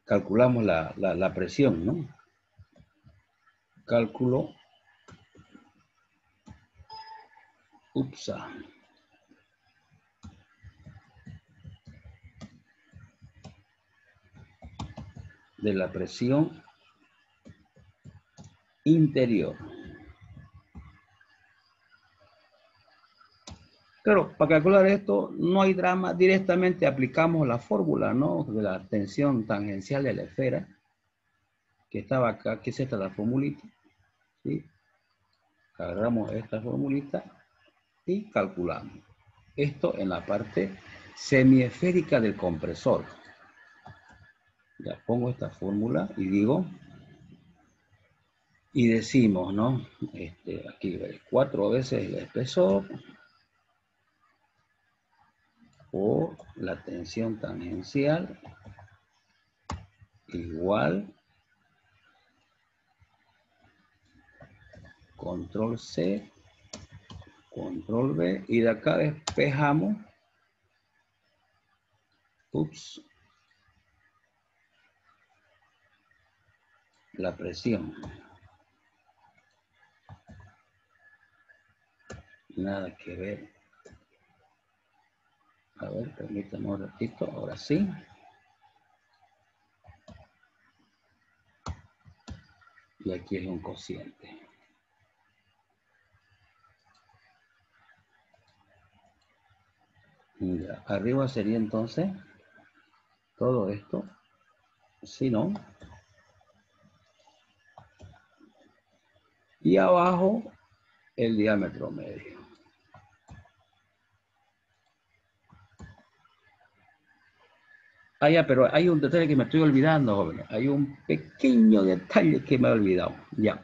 calculamos la presión, ¿no? Cálculo. Upsa. de la presión interior. Claro, para calcular esto no hay drama, directamente aplicamos la fórmula, ¿no? De la tensión tangencial de la esfera, que estaba acá, que es esta la formulita, ¿sí? Agarramos esta formulita y calculamos. Esto en la parte semiesférica del compresor. Ya pongo esta fórmula y digo, y decimos, ¿no? Aquí 4 veces el espesor por la tensión tangencial igual control C, control V, y de acá despejamos, la presión. Nada que ver. A ver, permítame un ratito, ahora sí. Y aquí es un cociente. Ya, arriba sería entonces todo esto, si no. Y abajo el diámetro medio. Ah, ya, pero hay un detalle que me estoy olvidando, jóvenes. Hay un pequeño detalle que me he olvidado. Ya,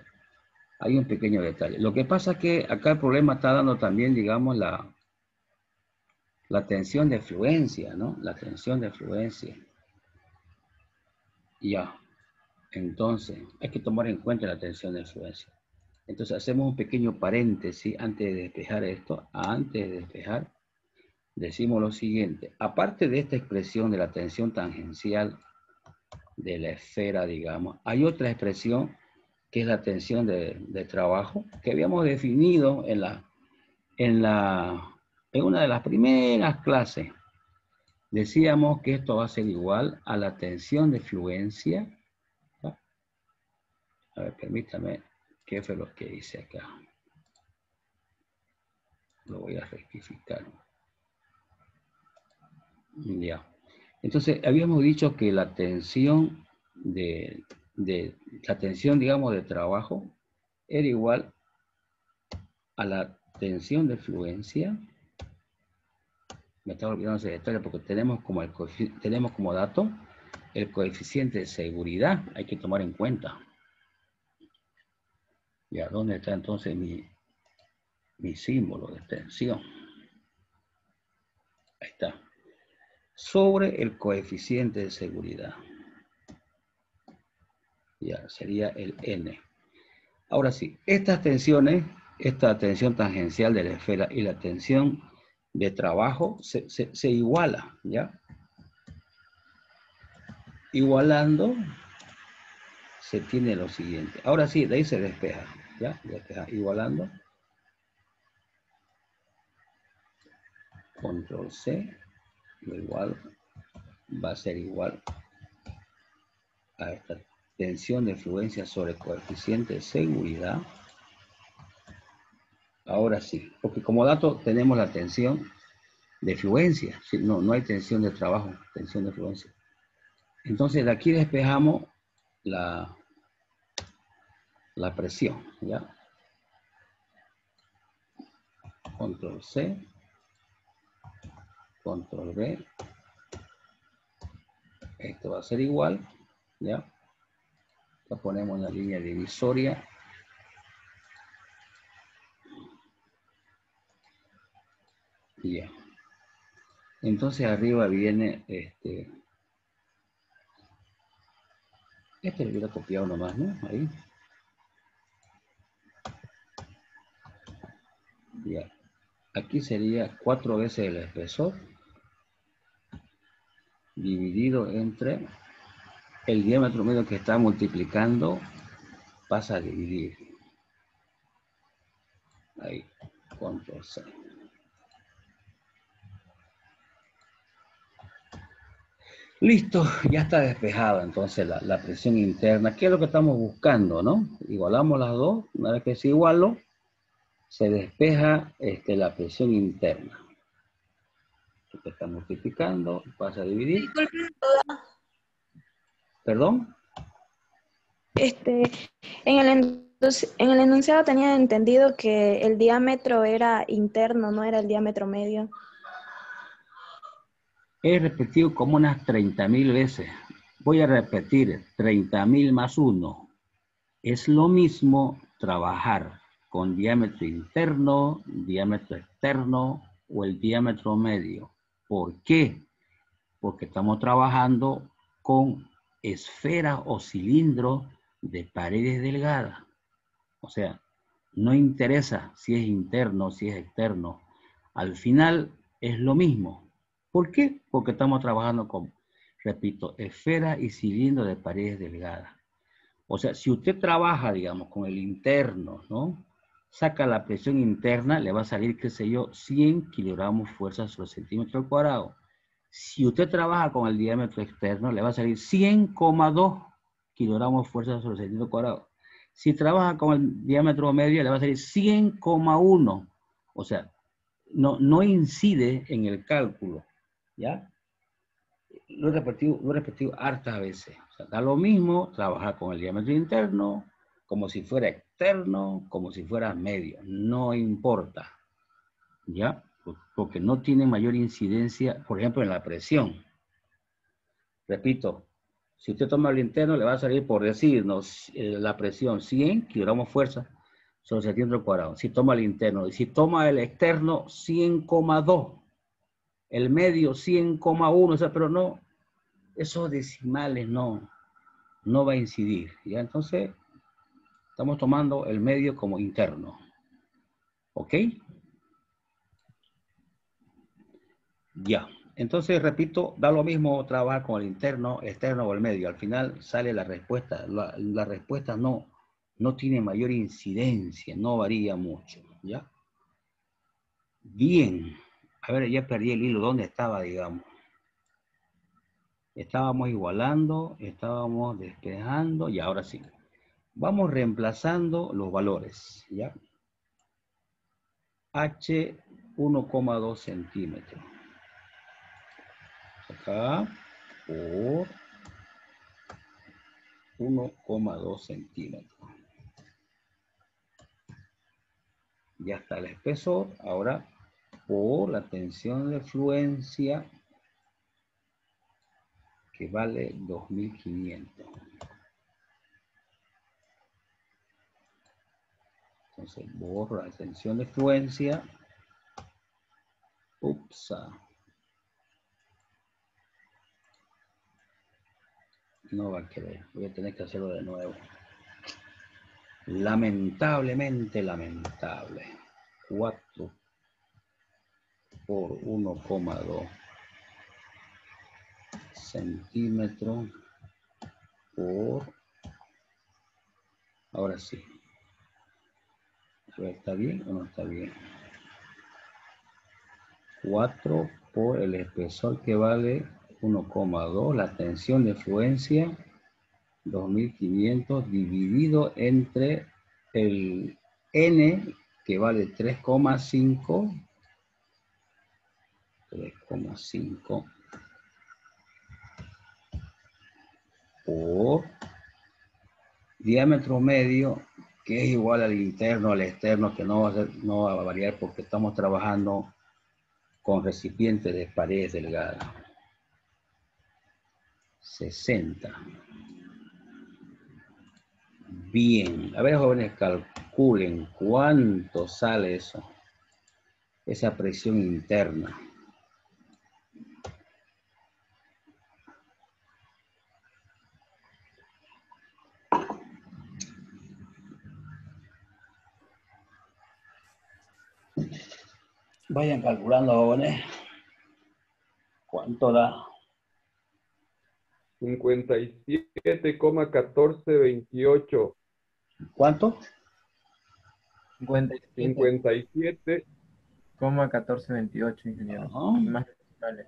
hay un pequeño detalle. Lo que pasa es que acá el problema está dando también, digamos, la tensión de fluencia, ¿no? La tensión de fluencia. Ya, entonces, hay que tomar en cuenta la tensión de fluencia. Entonces, hacemos un pequeño paréntesis antes de despejar esto. Antes de despejar, decimos lo siguiente. Aparte de esta expresión de la tensión tangencial de la esfera, digamos, hay otra expresión que es la tensión de trabajo que habíamos definido en una de las primeras clases. Decíamos que esto va a ser igual a la tensión de fluencia. A ver, permítame, ¿qué fue lo que hice acá? Lo voy a rectificar. Ya. Entonces, habíamos dicho que la tensión la tensión, digamos, de trabajo era igual a la tensión de fluencia. Me estaba olvidando ese detalle porque tenemos como dato el coeficiente de seguridad. Hay que tomar en cuenta. Ya, ¿dónde está entonces mi símbolo de tensión? Ahí está. Sobre el coeficiente de seguridad. Ya, sería el N. Ahora sí, estas tensiones, esta tensión tangencial de la esfera y la tensión de trabajo se iguala, ¿ya? Igualando, se tiene lo siguiente. Ahora sí, de ahí se despeja, ¿ya? Despeja, igualando. Control C, igual, va a ser igual a esta tensión de fluencia sobre coeficiente de seguridad. Ahora sí, porque como dato tenemos la tensión de fluencia, no hay tensión de trabajo, tensión de fluencia. Entonces de aquí despejamos la presión, ¿ya? Control C, Control V, esto va a ser igual, ¿ya? Lo ponemos en la línea divisoria. Ya. Entonces arriba viene este lo hubiera copiado nomás, ¿no? Ahí. Ya. Aquí sería 4 veces el espesor dividido entre el diámetro medio que está multiplicando, pasa a dividir. Ahí, control C. Listo, ya está despejada entonces la presión interna. ¿Qué es lo que estamos buscando, no? Igualamos las dos. Una vez que se igualó, se despeja la presión interna. Esto está multiplicando, pasa a dividir. Disculpe, ¿Perdón? en el enunciado tenía entendido que el diámetro era interno, no era el diámetro medio. He repetido como unas 30.000 veces. Voy a repetir, 30.000 más 1. Es lo mismo trabajar con diámetro interno, diámetro externo o el diámetro medio. ¿Por qué? Porque estamos trabajando con esferas o cilindros de paredes delgadas. O sea, no interesa si es interno o si es externo. Al final es lo mismo. ¿Por qué? Porque estamos trabajando con, repito, esferas y cilindros de paredes delgadas. O sea, si usted trabaja, digamos, con el interno, ¿no? Saca la presión interna, le va a salir, qué sé yo, 100 kilogramos fuerza sobre centímetro al cuadrado. Si usted trabaja con el diámetro externo, le va a salir 100,2 kilogramos fuerza sobre centímetro cuadrado. Si trabaja con el diámetro medio, le va a salir 100,1. O sea, no incide en el cálculo, ¿ya? Lo he repetido hartas veces. O sea, da lo mismo trabajar con el diámetro interno, como si fuera externo, como si fuera medio. No importa, ¿ya? Porque no tiene mayor incidencia, por ejemplo, en la presión. Repito, si usted toma el interno, le va a salir, por decirnos, la presión 100 kilogramos fuerza sobre centímetro cuadrado. Si toma el interno. Y si toma el externo, 100,2. El medio, 100,1. O sea, pero no, esos decimales no va a incidir. ¿Ya? Entonces, estamos tomando el medio como interno. ¿Ok? Ya. Entonces, repito, da lo mismo trabajar con el interno, externo o el medio. Al final sale la respuesta. La respuesta no tiene mayor incidencia, no varía mucho. ¿Ya? Bien. A ver, ya perdí el hilo. ¿Dónde estaba, digamos? Estábamos igualando, estábamos despejando y ahora sí. Vamos reemplazando los valores, ¿ya? H 1,2 centímetros. Acá por 1,2 centímetros. Ya está el espesor. Ahora por la tensión de fluencia que vale 2500. Entonces borro la tensión de fluencia. Ups. No va a querer. Voy a tener que hacerlo de nuevo. Lamentablemente lamentable. 4 por 1,2 centímetros por... Ahora sí. ¿Está bien o no está bien? 4 por el espesor que vale 1,2. La tensión de fluencia 2500 dividido entre el N que vale 3,5. 3,5 por diámetro medio, que es igual al interno, al externo, que no va a variar porque estamos trabajando con recipientes de paredes delgadas. 60. Bien. A ver, jóvenes, calculen cuánto sale eso. Esa presión interna. Vayan calculando, jóvenes. ¿Cuánto da? 57,1428. ¿Cuánto? 57,1428, ingeniero. Ajá. Más decimales.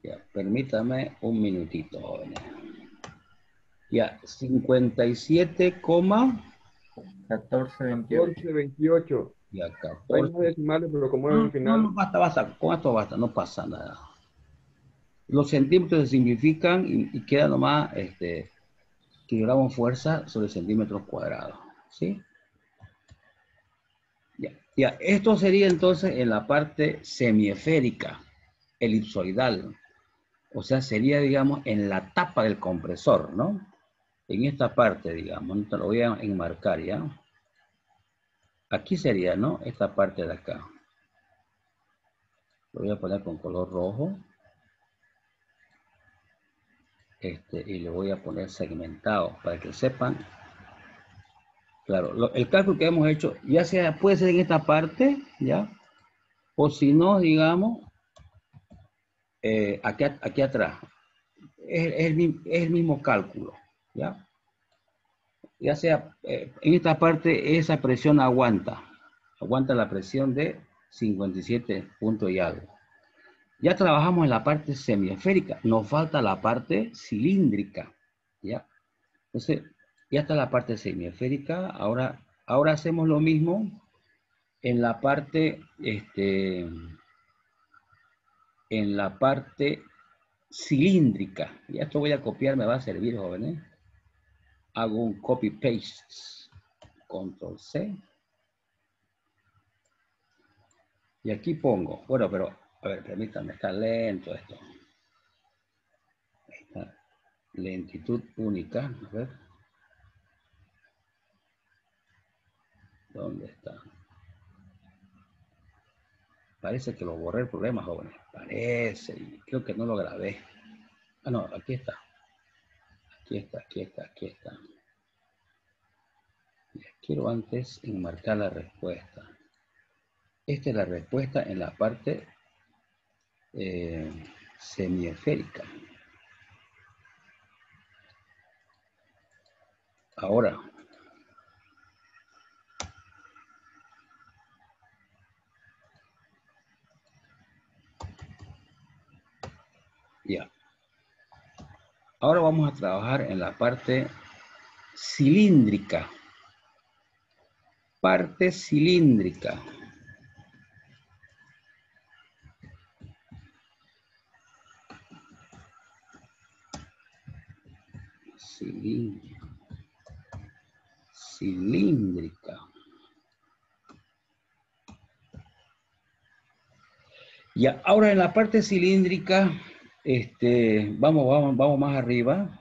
Ya, permítame un minutito, jóvenes. Ya, 57,1428. 1428. Ya, Hay más 14. decimales, pero como es No, al no, final, no, basta, basta. Con esto basta, no pasa nada. Los centímetros se simplifican y queda nomás kilogramos fuerza sobre centímetros cuadrados. ¿Sí? Ya, ya. Esto sería entonces en la parte semiesférica, elipsoidal. O sea, sería, digamos, en la tapa del compresor, ¿no? En esta parte, digamos, no te lo voy a enmarcar ya. Aquí sería, ¿no? Esta parte de acá. Lo voy a poner con color rojo. Y le voy a poner segmentado para que sepan. Claro, el cálculo que hemos hecho, ya sea, puede ser en esta parte, ¿ya? O si no, digamos, aquí atrás. Es el mismo cálculo, ¿ya? Ya sea, en esta parte, esa presión aguanta la presión de 57 puntos y algo. Ya trabajamos en la parte semiesférica, nos falta la parte cilíndrica, ¿ya? Entonces, ya está la parte semiesférica, ahora hacemos lo mismo en la parte, cilíndrica. Y esto voy a copiar, me va a servir, jóvenes. Hago un copy-paste, control-C. Y aquí pongo, bueno, pero, a ver, permítanme, está lento esto. Está lentitud única, a ver. ¿Dónde está? Parece que lo borré el problema, jóvenes. Parece, y creo que no lo grabé. Ah, no, aquí está. Aquí está. Quiero antes enmarcar la respuesta. Esta es la respuesta en la parte semiesférica. Ahora, ya. Ahora vamos a trabajar en la parte cilíndrica. Parte cilíndrica. Cilíndrica. Ya, ahora en la parte cilíndrica, vamos más arriba.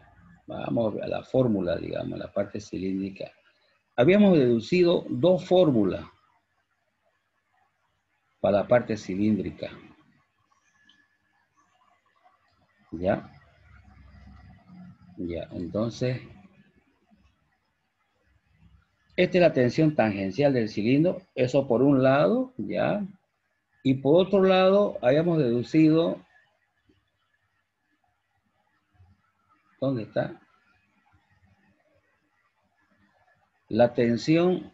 Vamos a la fórmula, digamos, la parte cilíndrica. Habíamos deducido dos fórmulas para la parte cilíndrica. ¿Ya? Ya, entonces, esta es la tensión tangencial del cilindro, eso por un lado, ¿ya? Y por otro lado, habíamos deducido, ¿dónde está? La tensión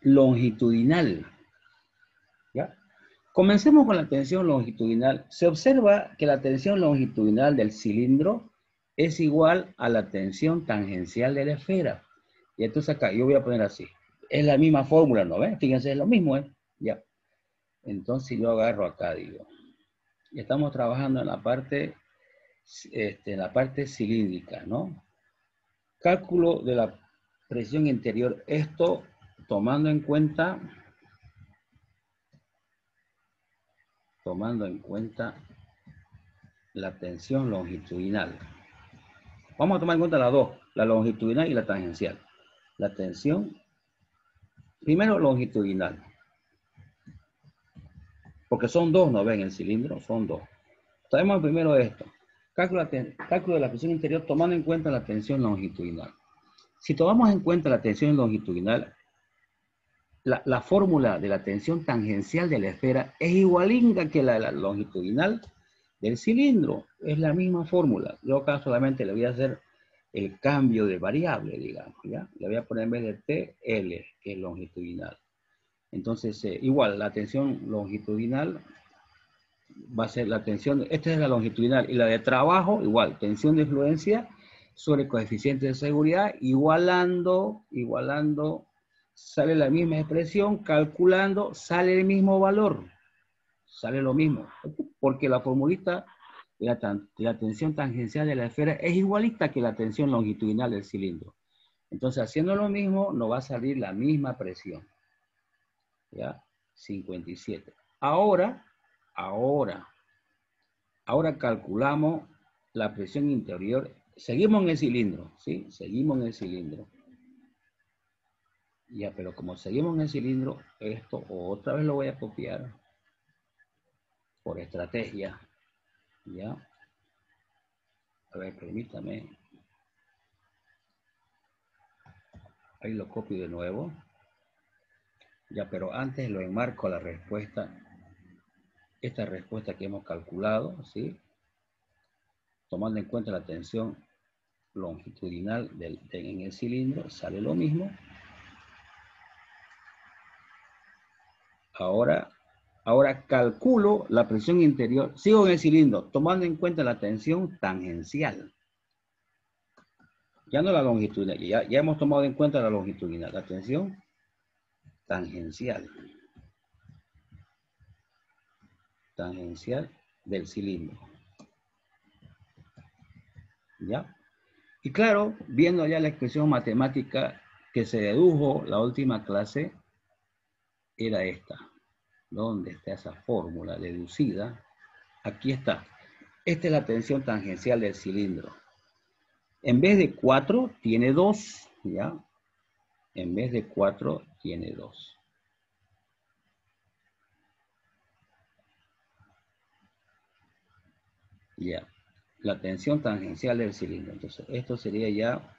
longitudinal, ¿ya? Comencemos con la tensión longitudinal. Se observa que la tensión longitudinal del cilindro es igual a la tensión tangencial de la esfera. Y entonces acá, yo voy a poner así. Es la misma fórmula, ¿no ven? Fíjense, es lo mismo, ¿eh? Ya. Entonces yo agarro acá, digo. Y estamos trabajando en la parte cilíndrica, ¿no? Cálculo de la presión interior. Esto tomando en cuenta la tensión longitudinal. Vamos a tomar en cuenta las dos, la longitudinal y la tangencial. La tensión, primero longitudinal, porque son dos, ¿no ven? El cilindro son dos. Sabemos primero esto. Cálculo de la presión interior tomando en cuenta la tensión longitudinal. Si tomamos en cuenta la tensión longitudinal, la fórmula de la tensión tangencial de la esfera es igualinga que la longitudinal del cilindro. Es la misma fórmula. Yo acá solamente le voy a hacer el cambio de variable, digamos, ¿ya? Le voy a poner en vez de T, L, que es longitudinal. Entonces, igual, la tensión longitudinal va a ser la tensión, esta es la longitudinal, y la de trabajo, igual, tensión de fluencia sobre coeficiente de seguridad, igualando, sale la misma expresión, calculando, sale el mismo valor, sale lo mismo, porque la formulita de la tensión tangencial de la esfera es igualita que la tensión longitudinal del cilindro. Entonces, haciendo lo mismo, nos va a salir la misma presión. ¿Ya? 57. Ahora calculamos la presión interior. Seguimos en el cilindro, ¿sí? Seguimos en el cilindro. Ya, pero como seguimos en el cilindro, esto otra vez lo voy a copiar por estrategia. ¿Ya? A ver, permítame. Ahí lo copio de nuevo. Ya, pero antes lo enmarco a la respuesta. Esta respuesta que hemos calculado, ¿sí? Tomando en cuenta la tensión longitudinal en el cilindro, sale lo mismo. Ahora calculo la presión interior. Sigo en el cilindro, tomando en cuenta la tensión tangencial. Ya no la longitudinal, ya hemos tomado en cuenta la longitudinal, la tensión tangencial. Tangencial del cilindro. ¿Ya? Y claro, viendo ya la expresión matemática que se dedujo la última clase, era esta. ¿Dónde está esa fórmula deducida? Aquí está. Esta es la tensión tangencial del cilindro. En vez de 4, tiene 2. ¿Ya? En vez de 4, tiene 2. Ya. La tensión tangencial del cilindro. Entonces, esto sería ya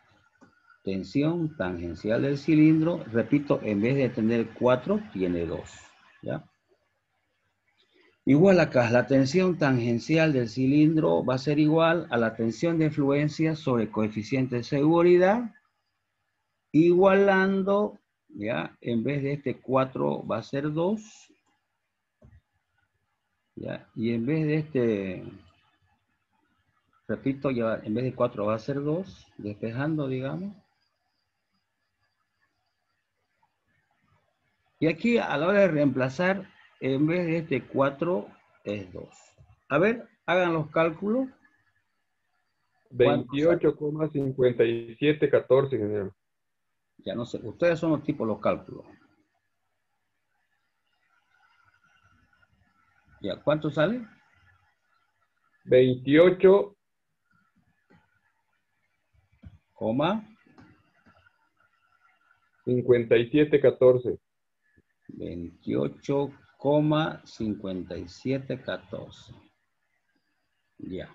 tensión tangencial del cilindro. Repito, en vez de tener 4, tiene 2. ¿Ya? Igual acá, la tensión tangencial del cilindro va a ser igual a la tensión de fluencia sobre coeficiente de seguridad, igualando, ¿ya? En vez de este 4 va a ser 2, ¿ya? Y en vez de este, repito, ya en vez de 4 va a ser 2, despejando, digamos. Y aquí a la hora de reemplazar, en vez de este 4 es 2. A ver, hagan los cálculos. 28,5714, ingeniero. Ya no sé, ustedes son los tipos los cálculos. Ya, ¿cuánto sale? 28, 5714. 28,5714. Ya.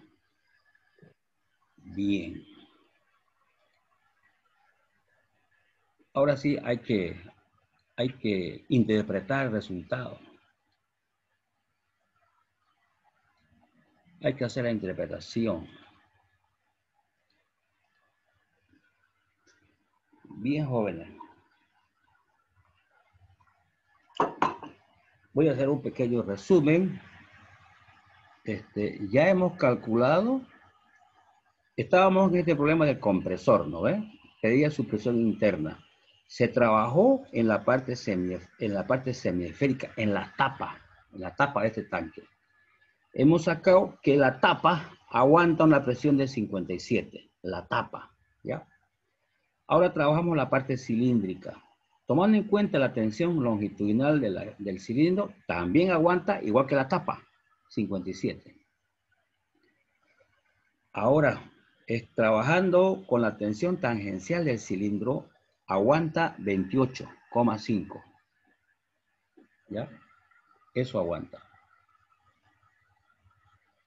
Bien. Ahora sí hay que interpretar el resultado. Hay que hacer la interpretación. Bien, jóvenes. Voy a hacer un pequeño resumen. Ya hemos calculado. Estábamos en este problema del compresor, ¿no ves? Pedía su presión interna. Se trabajó en la parte semiesférica, en la tapa de este tanque. Hemos sacado que la tapa aguanta una presión de 57, la tapa, ¿ya? Ahora trabajamos la parte cilíndrica. Tomando en cuenta la tensión longitudinal del cilindro, también aguanta igual que la tapa, 57. Ahora, trabajando con la tensión tangencial del cilindro, aguanta 28,5. ¿Ya? Eso aguanta.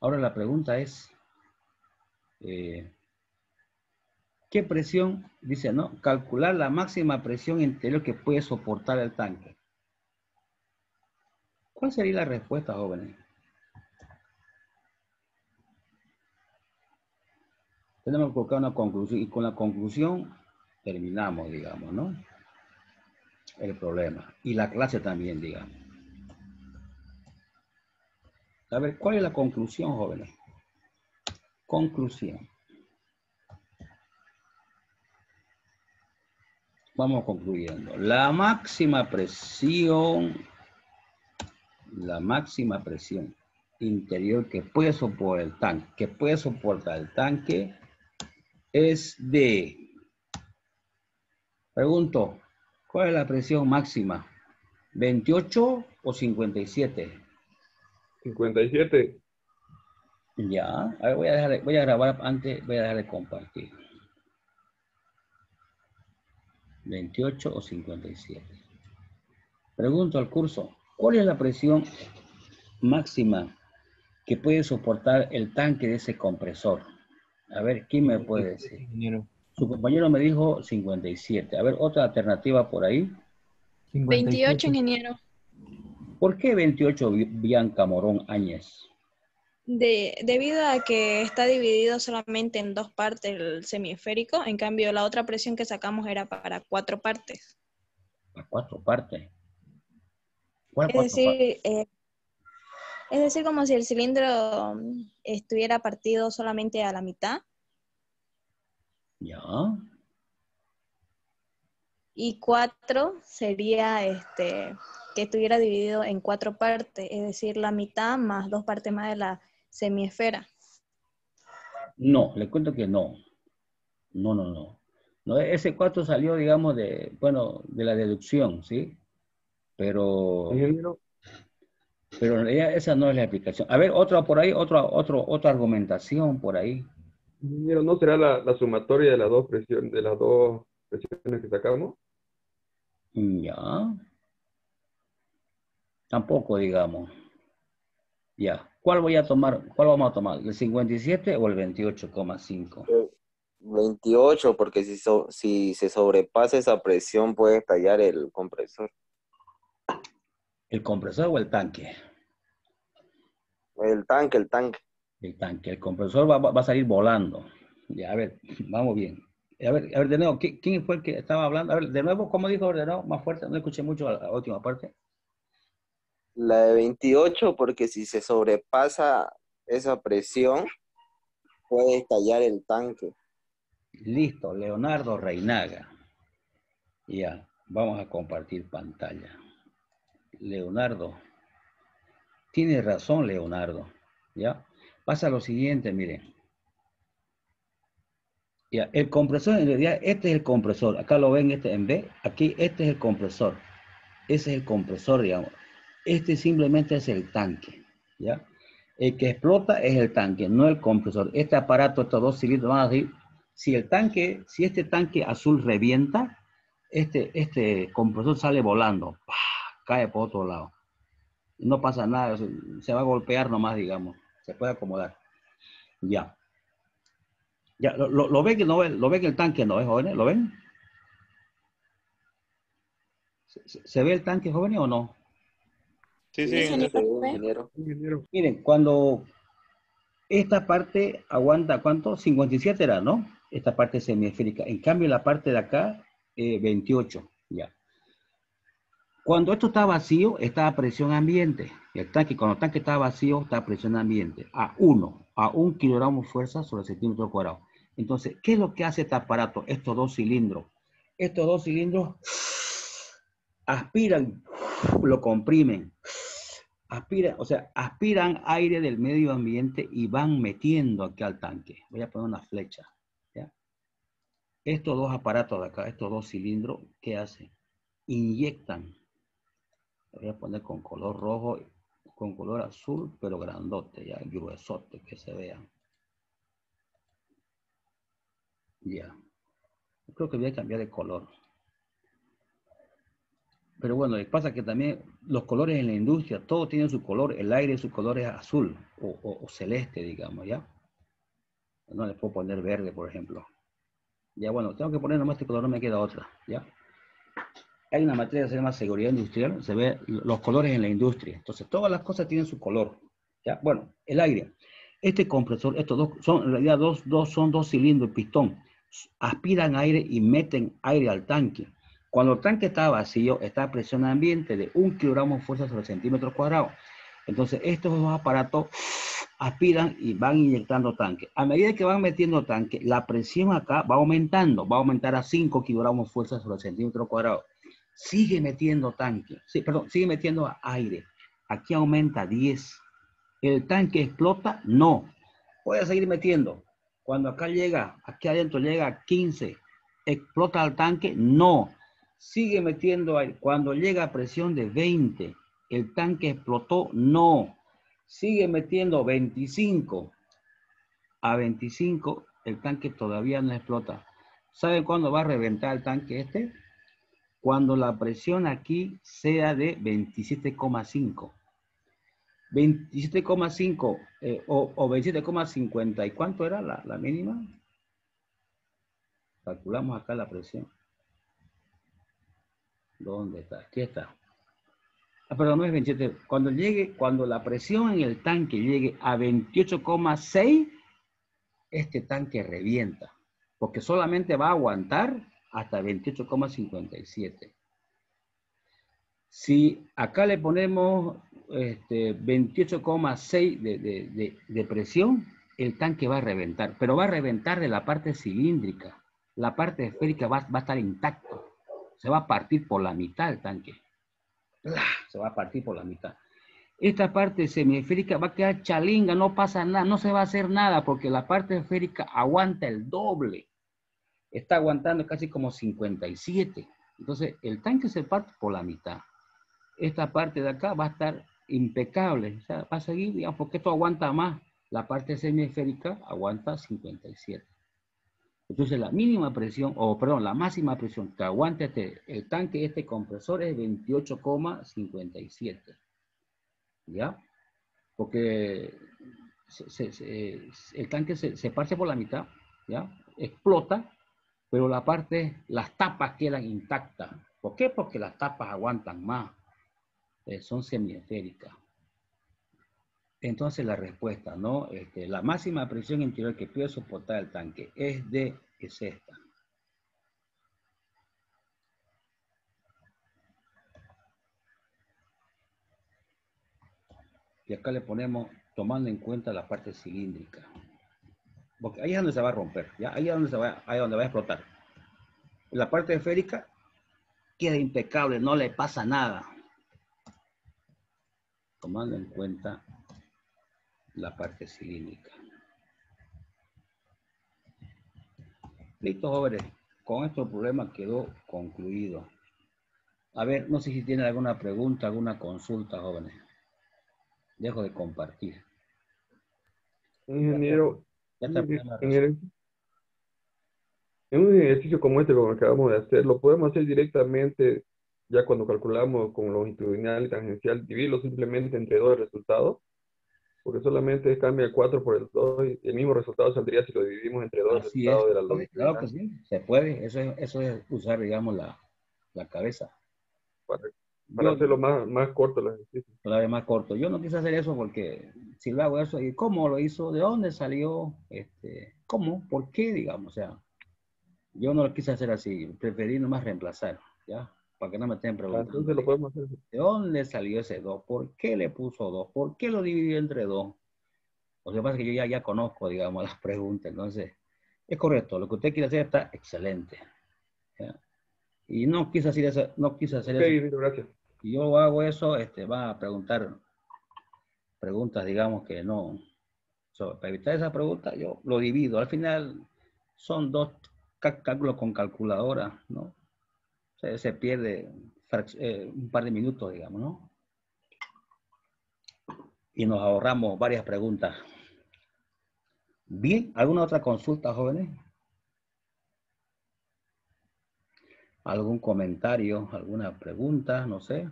Ahora la pregunta es, ¿qué presión? Dice, ¿no? Calcular la máxima presión interior que puede soportar el tanque. ¿Cuál sería la respuesta, jóvenes? Tenemos que colocar una conclusión y con la conclusión terminamos, digamos, ¿no? El problema. Y la clase también, digamos. A ver, ¿cuál es la conclusión, jóvenes? Conclusión. Vamos concluyendo. La máxima presión interior que puede soportar el tanque, es de, pregunto, ¿cuál es la presión máxima? ¿28 o 57? 57. Ya, a ver, voy a grabar antes, voy a dejar de compartir. 28 o 57. Pregunto al curso, ¿cuál es la presión máxima que puede soportar el tanque de ese compresor? A ver, ¿quién me puede decir? Ingeniero. Su compañero me dijo 57. A ver, otra alternativa por ahí. 28, ingeniero. ¿Por qué 28, Bianca Morón Áñez? Debido a que está dividido solamente en 2 partes el semiesférico, en cambio la otra presión que sacamos era para 4 partes. ¿Para 4 partes? ¿Cuál Es 4 partes? decir, como si el cilindro estuviera partido solamente a la mitad. Ya. Y 4 sería que estuviera dividido en 4 partes, es decir, la mitad más 2 partes más de la semiesfera. No, le cuento que no. No. No, ese 4 salió, digamos, de la deducción, ¿sí? Pero Ingeniero, en realidad esa no es la explicación. A ver, otra por ahí, otra argumentación por ahí. ingeniero, ¿no será la sumatoria de las dos presiones, que sacamos? Ya. Tampoco, digamos. Ya. ¿Cuál voy a tomar? ¿Cuál vamos a tomar? ¿El 57 o el 28,5? 28, porque si se sobrepasa esa presión puede estallar el compresor. ¿El compresor o el tanque? El tanque. El tanque. El compresor va a salir volando. Ya, a ver, vamos bien. A ver, de nuevo, ¿quién fue el que estaba hablando? A ver, de nuevo, ¿cómo dijo? De nuevo, más fuerte, no escuché mucho la última parte. La de 28, porque si se sobrepasa esa presión puede estallar el tanque. Listo, Leonardo Reinaga. Ya, vamos a compartir pantalla. Leonardo. Tiene razón, Leonardo. ¿Ya? Pasa lo siguiente, miren. Ya, el compresor, en realidad, este es el compresor. Acá lo ven en B. Aquí, este es el compresor. Ese es el compresor, digamos. Este simplemente es el tanque. ¿Ya? El que explota es el tanque, no el compresor. Este aparato, estos 2 cilindros van a decir, si este tanque azul revienta, este compresor sale volando. ¡Pah! Cae por otro lado. No pasa nada, se va a golpear nomás, digamos. Se puede acomodar. Ya. Ya, lo ven que no ven, lo ven el tanque, ¿no? ¿Jóvenes? ¿Lo ven? ¿Se ve el tanque, jóvenes, o no? Sí, Sí, ingeniero. Ingeniero, Miren, cuando esta parte aguanta, ¿cuánto? 57 era, ¿no? Esta parte semiesférica. En cambio, la parte de acá, 28. Ya. Cuando esto está vacío, está a presión ambiente. Cuando el tanque está vacío, está a presión ambiente. A 1 kilogramo fuerza sobre centímetro cuadrado. Entonces, ¿qué es lo que hace este aparato? Estos 2 cilindros. Estos 2 cilindros aspiran, lo comprimen. Aspiran aire del medio ambiente y van metiendo aquí al tanque. Voy a poner una flecha. ¿Ya? Estos 2 aparatos de acá, estos 2 cilindros, ¿qué hacen? Inyectan. Voy a poner con color rojo, con color azul, pero grandote, ya, gruesote, que se vean. Ya. Creo que voy a cambiar de color. Pero bueno, pasa que también los colores en la industria, todo tiene su color, el aire su color es azul o celeste, digamos, ¿ya? No le puedo poner verde, por ejemplo. Ya, bueno, tengo que poner nomás este color, no me queda otra, ¿ya? Hay una materia que se llama seguridad industrial, se ve los colores en la industria. Entonces, todas las cosas tienen su color, ¿ya? Bueno, el aire. Este compresor, estos dos, son en realidad son 2 cilindros, pistón. Aspiran aire y meten aire al tanque. Cuando el tanque está vacío, está a presión ambiente de 1 kilogramo fuerza sobre centímetro cuadrado. Entonces, estos dos aparatos aspiran y van inyectando tanque. A medida que van metiendo tanque, la presión acá va aumentando, va a aumentar a 5 kilogramos fuerza sobre el centímetro cuadrado. Sigue metiendo tanque, sí, perdón, sigue metiendo aire. Aquí aumenta a 10. ¿El tanque explota? No. Puede seguir metiendo. Cuando acá llega, aquí adentro llega a 15, ¿explota el tanque? No. Sigue metiendo aire. Cuando llega a presión de 20, ¿el tanque explotó? No. Sigue metiendo 25. A 25, el tanque todavía no explota. ¿Saben cuándo va a reventar el tanque este? Cuando la presión aquí sea de 27,5. 27,5 o 27,50. ¿Y cuánto era la mínima? Calculamos acá la presión. ¿Dónde está? Aquí está. Perdón, no es 27. Cuando la presión en el tanque llegue a 28,6, este tanque revienta. Porque solamente va a aguantar hasta 28,57. Si acá le ponemos 28,6 de presión, el tanque va a reventar, pero va a reventar de la parte cilíndrica. La parte esférica va a estar intacta. Se va a partir por la mitad el tanque. Se va a partir por la mitad. Esta parte semiesférica va a quedar chalinga, no pasa nada, no se va a hacer nada, porque la parte esférica aguanta el doble. Está aguantando casi como 57. Entonces, el tanque se parte por la mitad. Esta parte de acá va a estar impecable, o sea, va a seguir, digamos, porque esto aguanta más. La parte semiesférica aguanta 57. Entonces la mínima presión, o perdón, la máxima presión que aguanta el tanque, este compresor, es 28,57. ¿Ya? Porque el tanque se parte por la mitad, ¿ya? Explota, pero las tapas quedan intactas. ¿Por qué? Porque las tapas aguantan más. Son semiesféricas. Entonces la respuesta, ¿no? La máxima presión interior que puede soportar el tanque es esta. Y acá le ponemos tomando en cuenta la parte cilíndrica. Porque ahí es donde se va a romper, ¿ya? Ahí es donde va a explotar. La parte esférica queda impecable, no le pasa nada. Tomando en cuenta la parte cilíndrica. Listo, jóvenes. Con esto el problema quedó concluido. A ver, no sé si tienen alguna pregunta, alguna consulta, jóvenes. Dejo de compartir. Ingeniero, Ya está el problema en un ejercicio como este, como acabamos de hacer, ¿lo podemos hacer directamente ya cuando calculamos con longitudinal y tangencial, dividirlo simplemente entre dos resultados? Porque solamente cambia el 4 por el 2 y el mismo resultado saldría si lo dividimos entre dos Así es, resultados de la claro longitudinal. que sí, se puede. Eso es usar, digamos, la cabeza. Para hacerlo más corto el ejercicio. Todavía más corto. Yo no quise hacer eso porque si lo hago eso, ¿y cómo lo hizo? ¿De dónde salió? ¿Cómo? ¿Por qué? Digamos, o sea, yo no lo quise hacer así. Preferí nomás reemplazar, ¿ya? Para que no me estén preguntando. Entonces lo podemos hacer. ¿De dónde salió ese 2? ¿Por qué le puso 2? ¿Por qué lo dividió entre 2? Lo que pasa es que yo ya conozco, digamos, las preguntas. Entonces, es correcto. Lo que usted quiere hacer está excelente. ¿Ya? Y no quise hacer eso. No quise hacer eso. Gracias. Si yo hago eso, va a preguntar preguntas, digamos, que no. Para evitar esa pregunta, yo lo divido. Al final son dos cálculos con calculadora, ¿no? Se pierde un par de minutos, digamos, ¿no? Y nos ahorramos varias preguntas. Bien, ¿alguna otra consulta, jóvenes? ¿Algún comentario, alguna pregunta? No sé.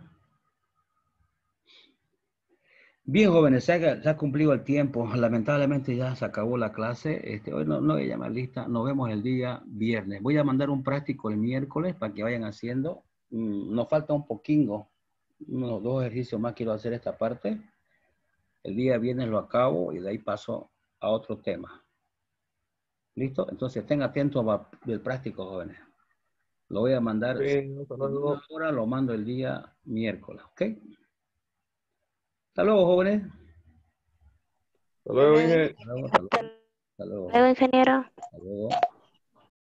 Bien, jóvenes, se ha cumplido el tiempo. Lamentablemente ya se acabó la clase. Hoy no voy a llamar lista. Nos vemos el día viernes. Voy a mandar un práctico el miércoles para que vayan haciendo. Nos falta un poquinho. Unos 2 ejercicios más quiero hacer esta parte. El día viernes lo acabo y de ahí paso a otro tema. ¿Listo? Entonces estén atentos del práctico, jóvenes. Lo voy a mandar. Ahora lo mando el día miércoles, ¿ok? Hasta luego, jóvenes. Hasta luego, Inge. Hasta luego, hasta luego. Hasta luego. Luego, ingeniero. Hasta luego.